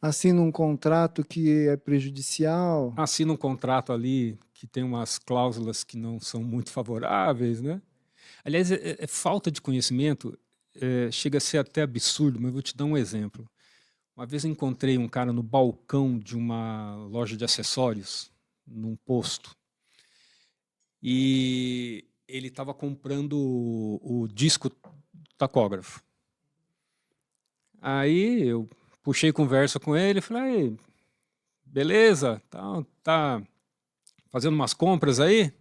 Assina um contrato que é prejudicial. assina um contrato ali que tem umas cláusulas que não são muito favoráveis, né? Aliás, falta de conhecimento chega a ser até absurdo, mas eu vou te dar um exemplo. Uma vez eu encontrei um cara no balcão de uma loja de acessórios, num posto, e ele estava comprando o disco tacógrafo. Aí eu puxei conversa com ele, falei: beleza? Tá fazendo umas compras aí?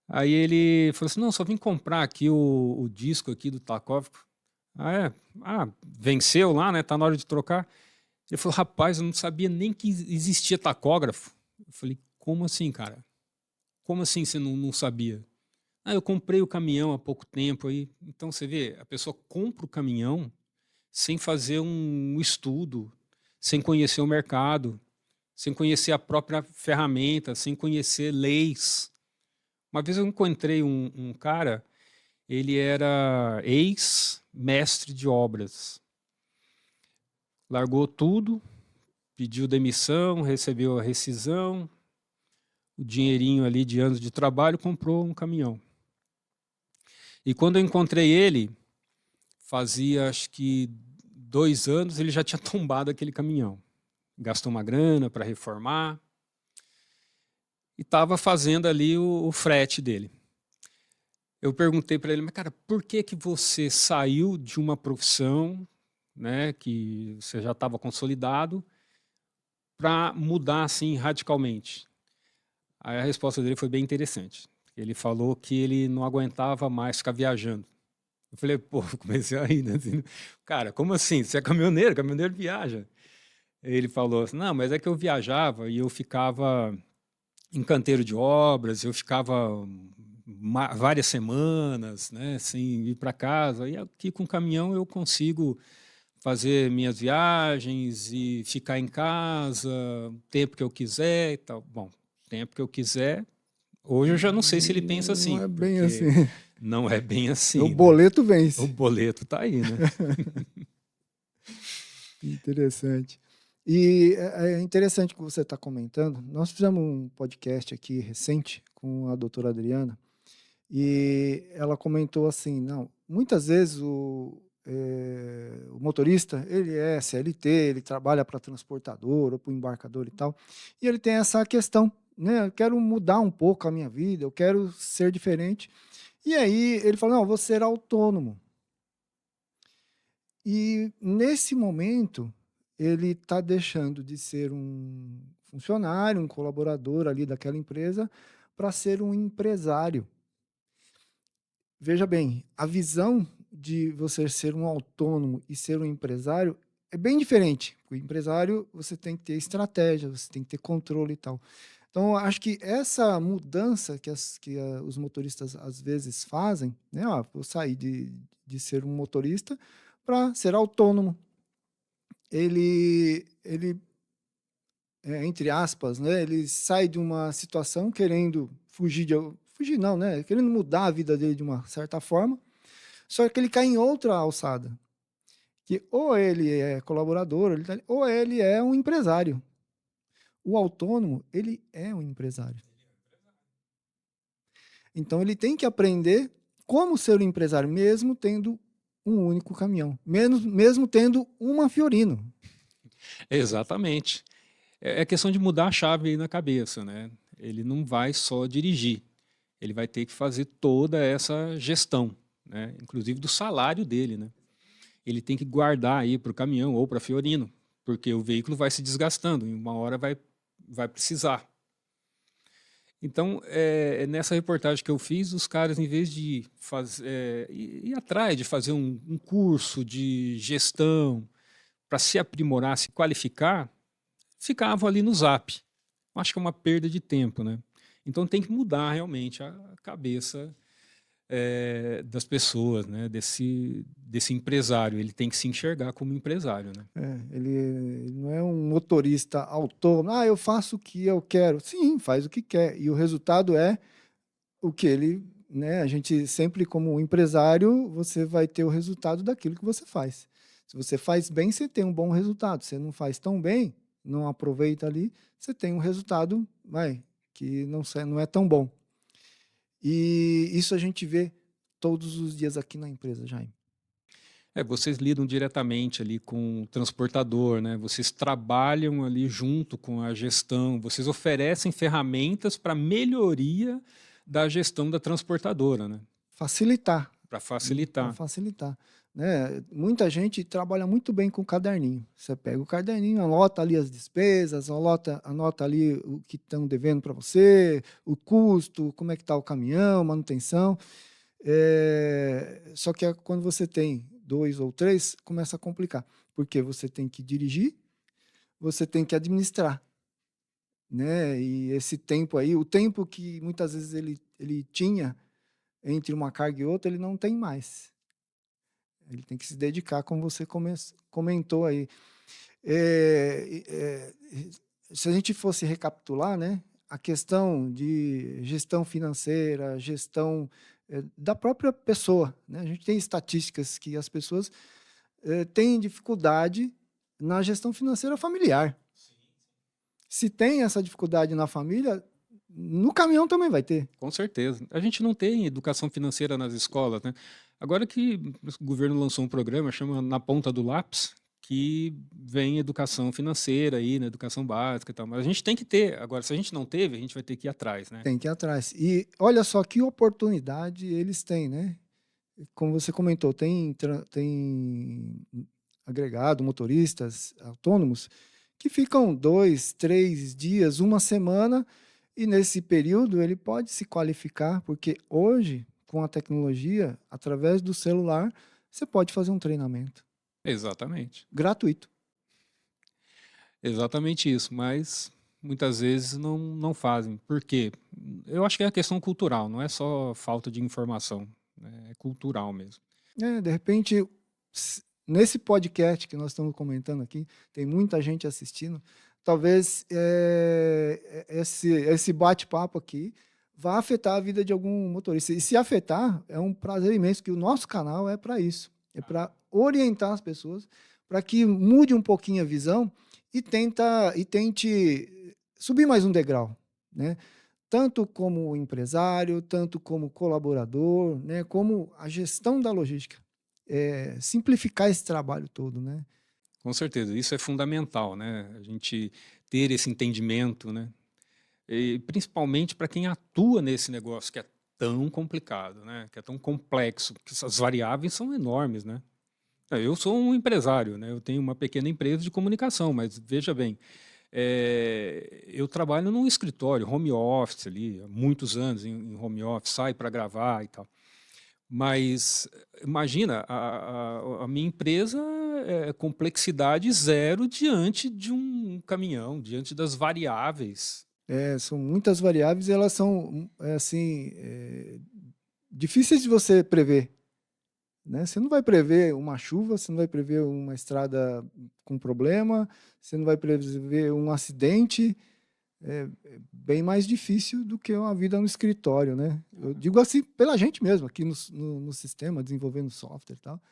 Aí ele falou assim, não, só vim comprar aqui o disco aqui do tacógrafo. Ah, é? Ah, venceu lá, né? Tá na hora de trocar. Ele falou, rapaz, eu não sabia nem que existia tacógrafo. Eu falei, como assim, cara? Como assim você não sabia? Ah, eu comprei o caminhão há pouco tempo aí. Então você vê, a pessoa compra o caminhão sem fazer um estudo, sem conhecer o mercado, sem conhecer a própria ferramenta, sem conhecer leis. Uma vez eu encontrei um cara, ele era ex-mestre de obras. Largou tudo, pediu demissão, recebeu a rescisão, o dinheirinho ali de anos de trabalho, comprou um caminhão. E quando eu encontrei ele, fazia acho que 2 anos, ele já tinha tombado aquele caminhão. Gastou uma grana para reformar e estava fazendo ali o frete dele. Eu perguntei para ele, mas cara, por que que você saiu de uma profissão, né, que você já estava consolidado, para mudar assim radicalmente? Aí a resposta dele foi bem interessante. Ele falou que ele não aguentava mais ficar viajando. Eu falei, pô, comecei a rir, né? Assim, cara, como assim? Você é caminhoneiro? Caminhoneiro viaja. Ele falou assim, não, mas é que eu viajava e eu ficava em canteiro de obras, eu ficava várias semanas, né, sem ir para casa. E aqui com o caminhão eu consigo fazer minhas viagens e ficar em casa o tempo que eu quiser e tal. Bom, tempo que eu quiser. Hoje eu já não sei se ele pensa Não assim, é bem porque assim. não é bem assim, O né? boleto O vence. boleto tá aí, né? Interessante. E é interessante o que você está comentando. Nós fizemos um podcast aqui recente com a doutora Adriana e ela comentou assim, não, muitas vezes o motorista, ele é CLT, ele trabalha para transportador ou para o embarcador e tal, e ele tem essa questão, né? Eu quero mudar um pouco a minha vida, eu quero ser diferente. E aí ele falou, não, eu vou ser autônomo. E nesse momento, ele está deixando de ser um funcionário, um colaborador ali daquela empresa, para ser um empresário. Veja bem, a visão de você ser um autônomo e ser um empresário é bem diferente. O empresário, você tem que ter estratégia, você tem que ter controle e tal. Então, eu acho que essa mudança que os motoristas às vezes fazem, né? Ah, vou sair de ser um motorista para ser autônomo. Ele entre aspas, né? Ele sai de uma situação querendo fugir não, né? Querendo mudar a vida dele de uma certa forma, só que ele cai em outra alçada, que ou ele é colaborador, ou ele é um empresário. O autônomo, ele é um empresário. Então ele tem que aprender como ser um empresário, mesmo tendo um único caminhão, mesmo tendo uma Fiorino. Exatamente. É questão de mudar a chave aí na cabeça, né? Ele não vai só dirigir, ele vai ter que fazer toda essa gestão, né? Inclusive do salário dele, né? Ele tem que guardar aí para o caminhão ou para a Fiorino, porque o veículo vai se desgastando, em uma hora vai precisar. Então, nessa reportagem que eu fiz, os caras, em vez de ir atrás de fazer um curso de gestão para se aprimorar, se qualificar, ficavam ali no Zap. Acho que é uma perda de tempo, né? Então tem que mudar realmente a cabeça das pessoas, né? Desse empresário. Ele tem que se enxergar como empresário, né? Ele não é um motorista autônomo. Ah, eu faço o que eu quero. Sim, faz o que quer. E o resultado é o que ele, né? A gente sempre, como empresário, você vai ter o resultado daquilo que você faz. Se você faz bem, você tem um bom resultado. Se você não faz tão bem, não aproveita ali, você tem um resultado, que não é tão bom. E isso a gente vê todos os dias aqui na empresa, Jaime. Vocês lidam diretamente ali com o transportador, né? Vocês trabalham ali junto com a gestão, vocês oferecem ferramentas para melhoria da gestão da transportadora, né? Facilitar Para Para facilitar. facilitar. Né? Muita gente trabalha muito bem com caderninho. Você pega o caderninho, anota ali as despesas, anota ali o que estão devendo para você, o custo, como é que está o caminhão, manutenção. Só que quando você tem 2 ou 3, começa a complicar, porque você tem que dirigir, você tem que administrar, né? E esse tempo aí, o tempo que muitas vezes ele tinha entre uma carga e outra, ele não tem mais. Ele tem que se dedicar, como você comentou aí. Se a gente fosse recapitular, né, a questão de gestão financeira, gestão da própria pessoa, né? A gente tem estatísticas que as pessoas têm dificuldade na gestão financeira familiar. Se tem essa dificuldade na família, no caminhão também vai ter. Com certeza. A gente não tem educação financeira nas escolas, né? Agora que o governo lançou um programa, chama Na Ponta do Lápis, que vem educação financeira aí, na educação básica e tal. Mas a gente tem que ter. Agora, se a gente não teve, a gente vai ter que ir atrás, né? Tem que ir atrás. E olha só que oportunidade eles têm, né? Como você comentou, tem agregado, motoristas autônomos, que ficam 2, 3 dias, uma semana, e nesse período ele pode se qualificar, porque hoje, com a tecnologia, através do celular, você pode fazer um treinamento Exatamente. gratuito. Exatamente isso. Mas muitas vezes não fazem. Por quê? Eu acho que é a questão cultural, não é só falta de informação, né? É cultural mesmo. De repente, nesse podcast que nós estamos comentando aqui, tem muita gente assistindo. Talvez esse bate-papo aqui vá afetar a vida de algum motorista. E se afetar, é um prazer imenso, que o nosso canal é para isso. É para orientar as pessoas, para que mude um pouquinho a visão e tente subir mais um degrau, né? Tanto como empresário, tanto como colaborador, né? Como a gestão da logística. Simplificar esse trabalho todo, né? Com certeza, isso é fundamental, né? A gente ter esse entendimento, né? E principalmente para quem atua nesse negócio que é tão complicado, né? Que é tão complexo, que essas variáveis são enormes, né? Eu sou um empresário, né? Eu tenho uma pequena empresa de comunicação, mas veja bem, eu trabalho num escritório, home office ali, há muitos anos em home office, saio para gravar e tal. Mas imagina, a minha empresa é complexidade zero diante de um caminhão, diante das variáveis. São muitas variáveis e elas são assim difíceis de você prever, né? Você não vai prever uma chuva, você não vai prever uma estrada com problema, você não vai prever um acidente. É bem mais difícil do que uma vida no escritório, né? Eu digo assim pela gente mesmo, aqui no sistema, desenvolvendo software e tal.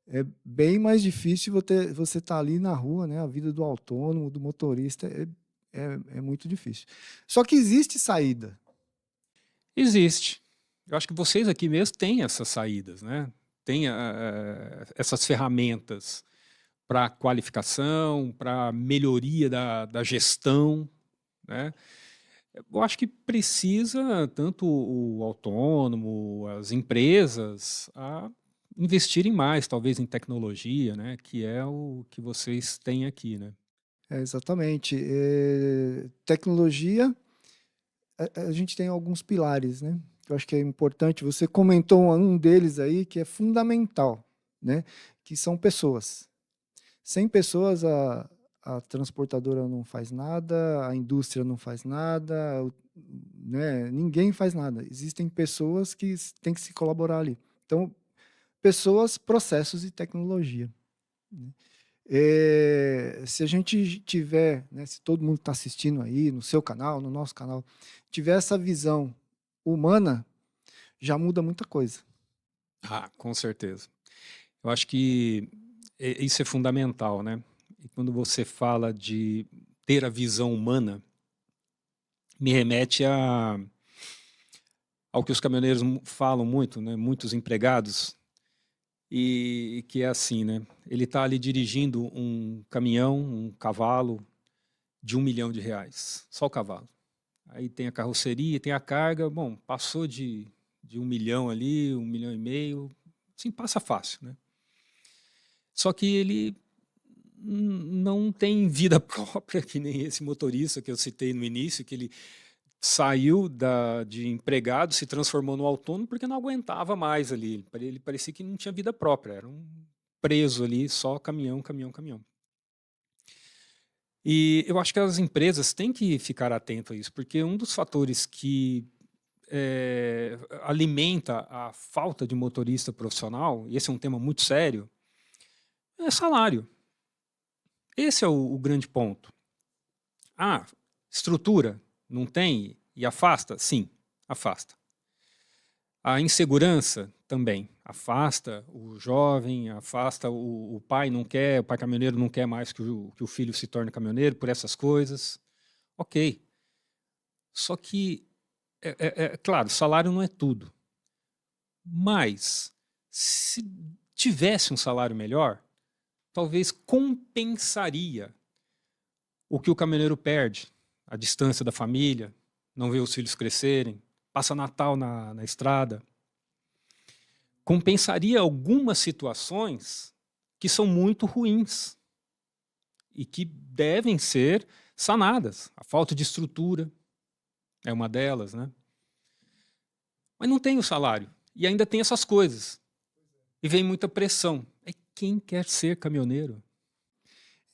É bem mais difícil você estar ali na rua, né? A vida do autônomo, do motorista, é muito difícil. Só que existe saída. Existe. Eu acho que vocês aqui mesmo têm essas saídas, né? Tem essas ferramentas para qualificação, para melhoria da gestão, né? Eu acho que precisa tanto o autônomo, as empresas, a investirem mais, talvez, em tecnologia, né? Que é o que vocês têm aqui, né? Exatamente. Tecnologia, a gente tem alguns pilares, né? Eu acho que é importante. Você comentou um deles aí que é fundamental, né? Que são pessoas. Sem pessoas, a transportadora não faz nada, a indústria não faz nada, né? Ninguém faz nada. Existem pessoas que têm que se colaborar ali. Então, pessoas, processos e tecnologia, né? Se a gente tiver, né, se todo mundo está assistindo aí, no seu canal, no nosso canal, tiver essa visão humana, já muda muita coisa. Ah, com certeza. Eu acho que isso é fundamental, né? E quando você fala de ter a visão humana, me remete ao que os caminhoneiros falam muito, né? Muitos empregados, e que é assim, né? Ele está ali dirigindo um caminhão, um cavalo de R$ 1 milhão, só o cavalo. Aí tem a carroceria, tem a carga, bom, passou de de 1 milhão ali, 1,5 milhão, assim, passa fácil, né? Só que ele não tem vida própria, que nem esse motorista que eu citei no início, que ele saiu de empregado, se transformou no autônomo porque não aguentava mais ali. Ele parecia que não tinha vida própria, era um preso ali, só caminhão, caminhão, caminhão. E eu acho que as empresas têm que ficar atentas a isso, porque um dos fatores que alimenta a falta de motorista profissional, e esse é um tema muito sério, é salário. Esse é o grande ponto. Ah, estrutura não tem e afasta? Sim, afasta. A insegurança também afasta o jovem, afasta o pai não quer, o pai caminhoneiro não quer mais que o filho se torne caminhoneiro por essas coisas. Ok. Só que, claro, salário não é tudo. Mas, se tivesse um salário melhor, talvez compensaria o que o caminhoneiro perde, a distância da família, não ver os filhos crescerem, passa Natal na estrada. Compensaria algumas situações que são muito ruins e que devem ser sanadas. A falta de estrutura é uma delas, né? Mas não tem o salário. E ainda tem essas coisas. E vem muita pressão. É quem quer ser caminhoneiro?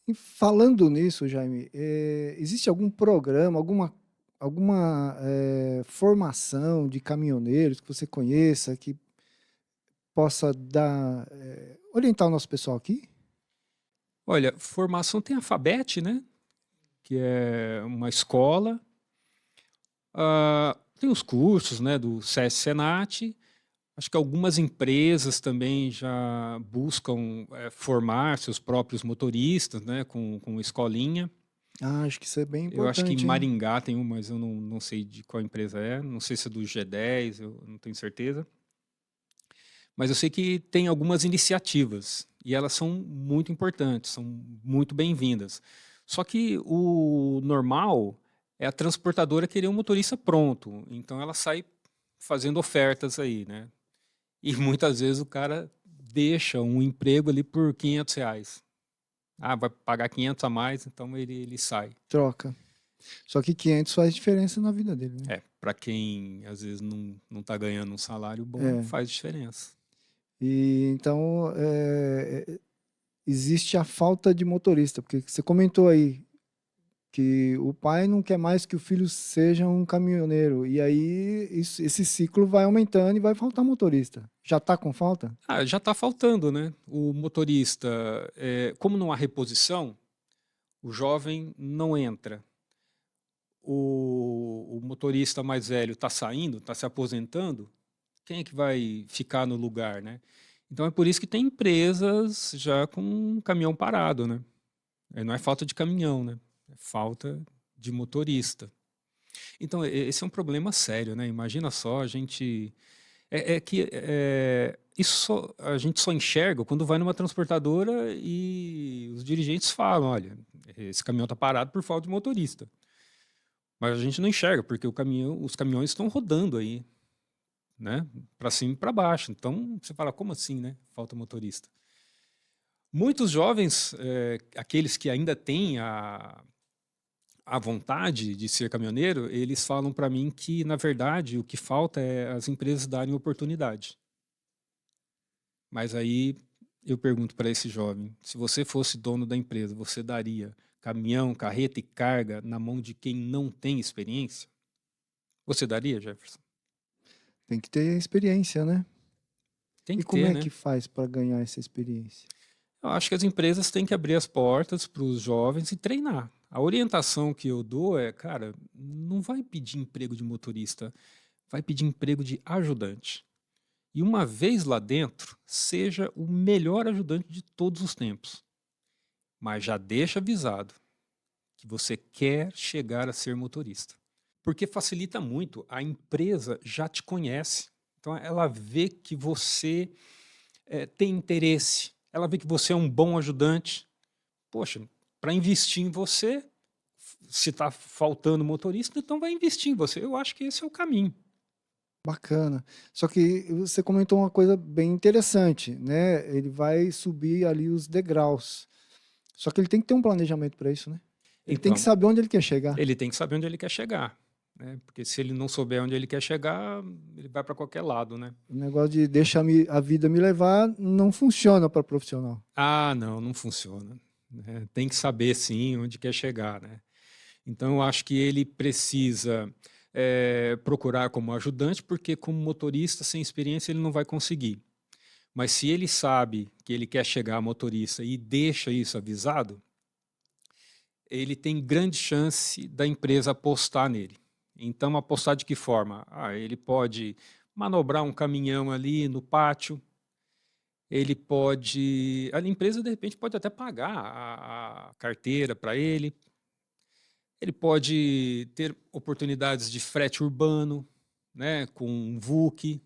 E falando nisso, Jaime, existe algum programa, alguma formação de caminhoneiros que você conheça, que possa orientar o nosso pessoal aqui? Olha, formação tem a FABET, né? Que é uma escola. Tem os cursos, né, do SESC Senat. Acho que algumas empresas também já buscam formar seus próprios motoristas, né, com escolinha. Acho que isso é bem Eu acho que em importante, hein? Maringá tem uma, mas eu não sei de qual empresa é. Não sei se é do G10, eu não tenho certeza. Mas eu sei que tem algumas iniciativas e elas são muito importantes, são muito bem-vindas. Só que o normal é a transportadora querer um motorista pronto. Então ela sai fazendo ofertas aí, né? E muitas vezes o cara deixa um emprego ali por R$ 500. Ah, vai pagar 500 a mais, então ele sai. Troca. Só que 500 faz diferença na vida dele, né? Para quem às vezes não está ganhando um salário bom, É. faz diferença. E então existe a falta de motorista, porque você comentou aí que o pai não quer mais que o filho seja um caminhoneiro. E aí esse ciclo vai aumentando e vai faltar motorista. Já está com falta? Já está faltando, né? O motorista, como não há reposição, o jovem não entra. O motorista mais velho está saindo, está se aposentando, quem é que vai ficar no lugar, né? Então é por isso que tem empresas já com caminhão parado, né? Não é falta de caminhão, né? É falta de motorista. Então esse é um problema sério, né? Imagina só, a gente isso a gente só enxerga quando vai numa transportadora e os dirigentes falam, olha, esse caminhão está parado por falta de motorista. Mas a gente não enxerga, porque os caminhões estão rodando aí, né? Para cima e para baixo. Então, você fala, como assim, né? Falta motorista. Muitos jovens, aqueles que ainda têm a vontade de ser caminhoneiro, eles falam para mim que, na verdade, o que falta é as empresas darem oportunidade. Mas aí eu pergunto para esse jovem, se você fosse dono da empresa, você daria caminhão, carreta e carga na mão de quem não tem experiência? Você daria, Jefferson? Tem que ter experiência, né? Tem E que como ter, é né? que faz para ganhar essa experiência? Eu acho que as empresas têm que abrir as portas para os jovens e treinar. A orientação que eu dou é, cara, não vai pedir emprego de motorista, vai pedir emprego de ajudante. E uma vez lá dentro, seja o melhor ajudante de todos os tempos. Mas já deixa avisado que você quer chegar a ser motorista. Porque facilita muito, a empresa já te conhece. Então ela vê que você tem interesse, ela vê que você é um bom ajudante. Poxa, para investir em você, se está faltando motorista, então vai investir em você. Eu acho que esse é o caminho. Bacana. Só que você comentou uma coisa bem interessante, né? Ele vai subir ali os degraus. Só que ele tem que ter um planejamento para isso, né? Ele tem que Então, saber onde ele quer chegar. ele tem que saber onde ele quer chegar, né? Porque se ele não souber onde ele quer chegar, ele vai para qualquer lado, né? O negócio de deixar a vida me levar não funciona para profissional. Ah, não, não funciona, né? Tem que saber sim onde quer chegar, né? Então, eu acho que ele precisa procurar como ajudante, porque como motorista sem experiência ele não vai conseguir. Mas se ele sabe que ele quer chegar a motorista e deixa isso avisado, ele tem grande chance da empresa apostar nele. Então, apostar de que forma? Ah, ele pode manobrar um caminhão ali no pátio, ele pode. A empresa, de repente, pode até pagar a carteira para ele. Ele pode ter oportunidades de frete urbano, né, com um VUC,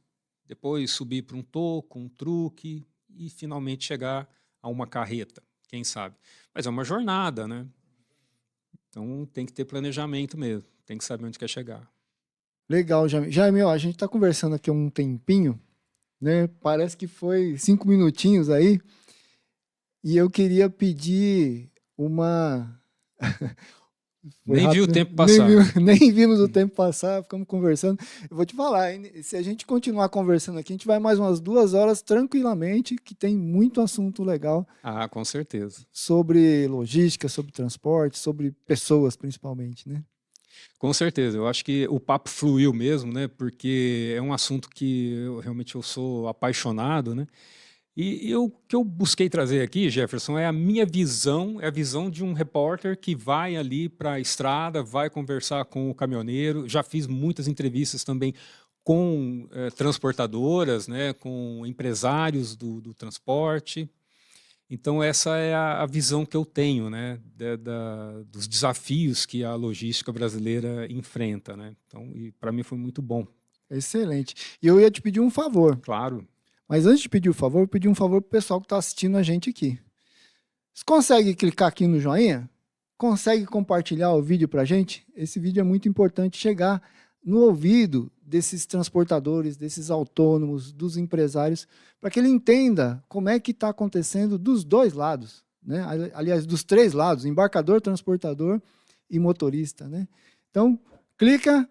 depois subir para um toco, um truque e finalmente chegar a uma carreta, quem sabe. Mas é uma jornada, né? Então tem que ter planejamento mesmo, tem que saber onde quer chegar. Legal, Jaime. Jaime, ó, a gente está conversando aqui há um tempinho, né? Parece que foi 5 minutinhos aí. E eu queria pedir uma. Foi Nem vi o rápido, tempo passar. nem vimos o tempo passar, ficamos conversando. Eu vou te falar, hein, se a gente continuar conversando aqui, a gente vai mais umas 2 horas tranquilamente, que tem muito assunto legal Ah, com certeza. sobre logística, sobre transporte, sobre pessoas principalmente, né? Com certeza, eu acho que o papo fluiu mesmo, né? Porque é um assunto que eu sou apaixonado, né? E o que eu busquei trazer aqui, Jefferson, é a minha visão, é a visão de um repórter que vai ali para a estrada, vai conversar com o caminhoneiro. Já fiz muitas entrevistas também com transportadoras, né, com empresários do transporte. Então, essa é a visão que eu tenho, né, dos desafios que a logística brasileira enfrenta, né? Então, para mim foi muito bom, Excelente. E eu ia te pedir um favor, claro. mas antes de pedir o favor, eu pedi um favor pro pessoal que está assistindo a gente aqui. Você consegue clicar aqui no joinha? Consegue compartilhar o vídeo para a gente? Esse vídeo é muito importante chegar no ouvido desses transportadores, desses autônomos, dos empresários, para que ele entenda como é que está acontecendo dos dois lados, né? Aliás, dos três lados, embarcador, transportador e motorista, né? Então, clica,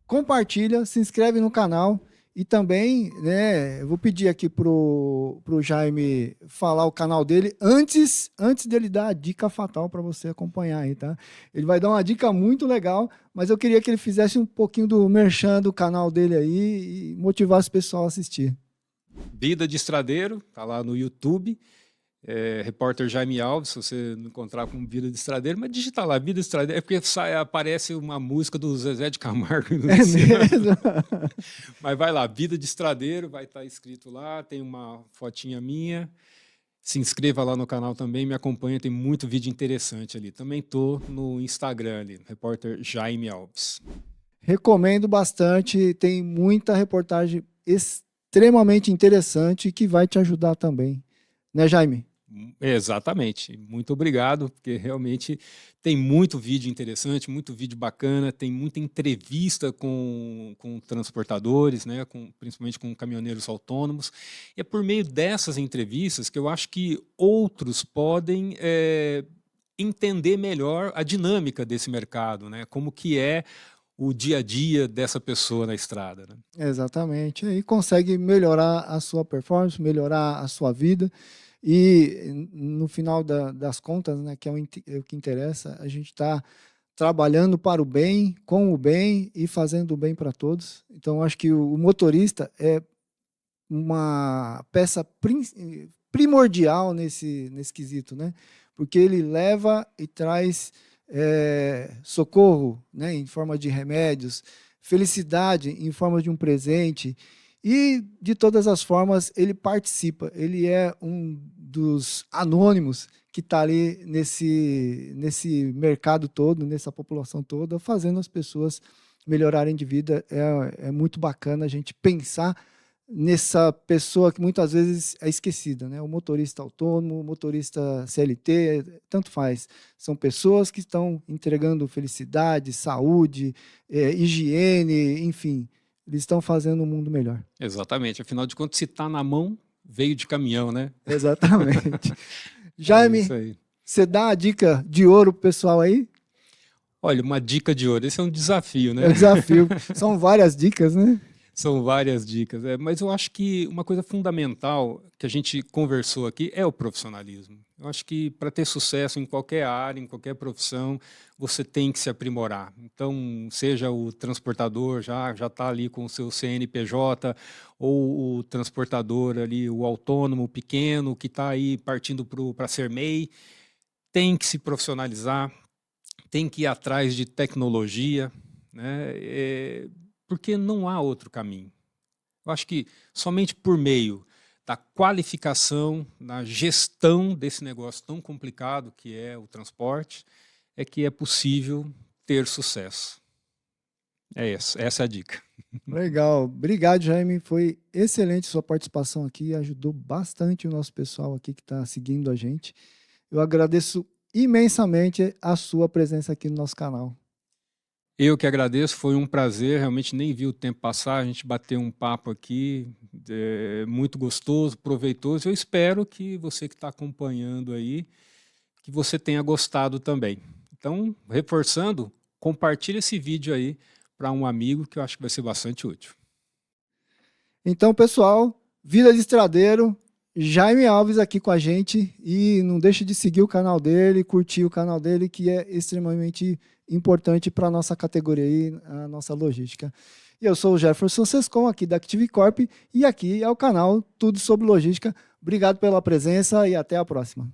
compartilha, se inscreve no canal e também, né, eu vou pedir aqui pro Jaime falar o canal dele antes dele dar a dica fatal para você acompanhar aí, tá? Ele vai dar uma dica muito legal, mas eu queria que ele fizesse um pouquinho do merchan do canal dele aí e motivasse o pessoal a assistir. Vida de Estradeiro, tá lá no YouTube. Repórter Jaime Alves, se você não encontrar com Vida de Estradeiro, mas digita lá, Vida de Estradeiro, é porque aparece uma música do Zezé de Camargo e É Luciano. mesmo? Mas vai lá, Vida de Estradeiro, vai estar escrito lá, tem uma fotinha minha. Se inscreva lá no canal também, me acompanha, tem muito vídeo interessante ali. Também tô no Instagram ali, repórter Jaime Alves. Recomendo bastante, tem muita reportagem extremamente interessante que vai te ajudar também. Né, Jaime? Exatamente. Muito obrigado, porque realmente tem muito vídeo interessante, muito vídeo bacana, tem muita entrevista com transportadores, né, principalmente com caminhoneiros autônomos. E é por meio dessas entrevistas que eu acho que outros podem entender melhor a dinâmica desse mercado, né, como que é o dia a dia dessa pessoa na estrada, né? Exatamente. E consegue melhorar a sua performance, melhorar a sua vida. E no final das contas, né, que é o que interessa, a gente está trabalhando para o bem, com o bem e fazendo o bem para todos. Então, acho que o motorista é uma peça primordial nesse quesito, né? Porque ele leva e traz socorro, né, em forma de remédios, felicidade em forma de um presente, e de todas as formas ele participa, ele é um dos anônimos que está ali nesse mercado todo, nessa população toda, fazendo as pessoas melhorarem de vida. É muito bacana a gente pensar nessa pessoa que muitas vezes é esquecida, né? O motorista autônomo, o motorista CLT, tanto faz. São pessoas que estão entregando felicidade, saúde, higiene, enfim, eles estão fazendo um mundo melhor. Exatamente. Afinal de contas, se está na mão, veio de caminhão, né? Exatamente. Jaime, isso aí. você dá a dica de ouro pro pessoal aí? Olha, uma dica de ouro. Esse é um desafio, né? É um desafio. São várias dicas, né? São várias dicas. Mas eu acho que uma coisa fundamental que a gente conversou aqui é o profissionalismo. Eu acho que para ter sucesso em qualquer área, em qualquer profissão, você tem que se aprimorar. Então, seja o transportador, já está ali com o seu CNPJ, ou o transportador ali, o autônomo, o pequeno, que está aí partindo para ser MEI, tem que se profissionalizar, tem que ir atrás de tecnologia, né? Porque não há outro caminho. Eu acho que somente por meio da qualificação, na gestão desse negócio tão complicado que é o transporte, é que é possível ter sucesso. Essa é a dica. Legal. Obrigado, Jaime. Foi excelente sua participação aqui, ajudou bastante o nosso pessoal aqui que está seguindo a gente. Eu agradeço imensamente a sua presença aqui no nosso canal. Eu que agradeço, foi um prazer, realmente nem vi o tempo passar, a gente bateu um papo aqui, muito gostoso, proveitoso. Eu espero que você que está acompanhando aí, que você tenha gostado também. Então, reforçando, compartilhe esse vídeo aí para um amigo que eu acho que vai ser bastante útil. Então, pessoal, Vida de Estradeiro, Jaime Alves aqui com a gente, e não deixe de seguir o canal dele, curtir o canal dele, que é extremamente importante para a nossa categoria aí, a nossa logística. E eu sou o Jefferson Sescon, aqui da Active Corp, e aqui é o canal Tudo Sobre Logística. Obrigado pela presença e até a próxima.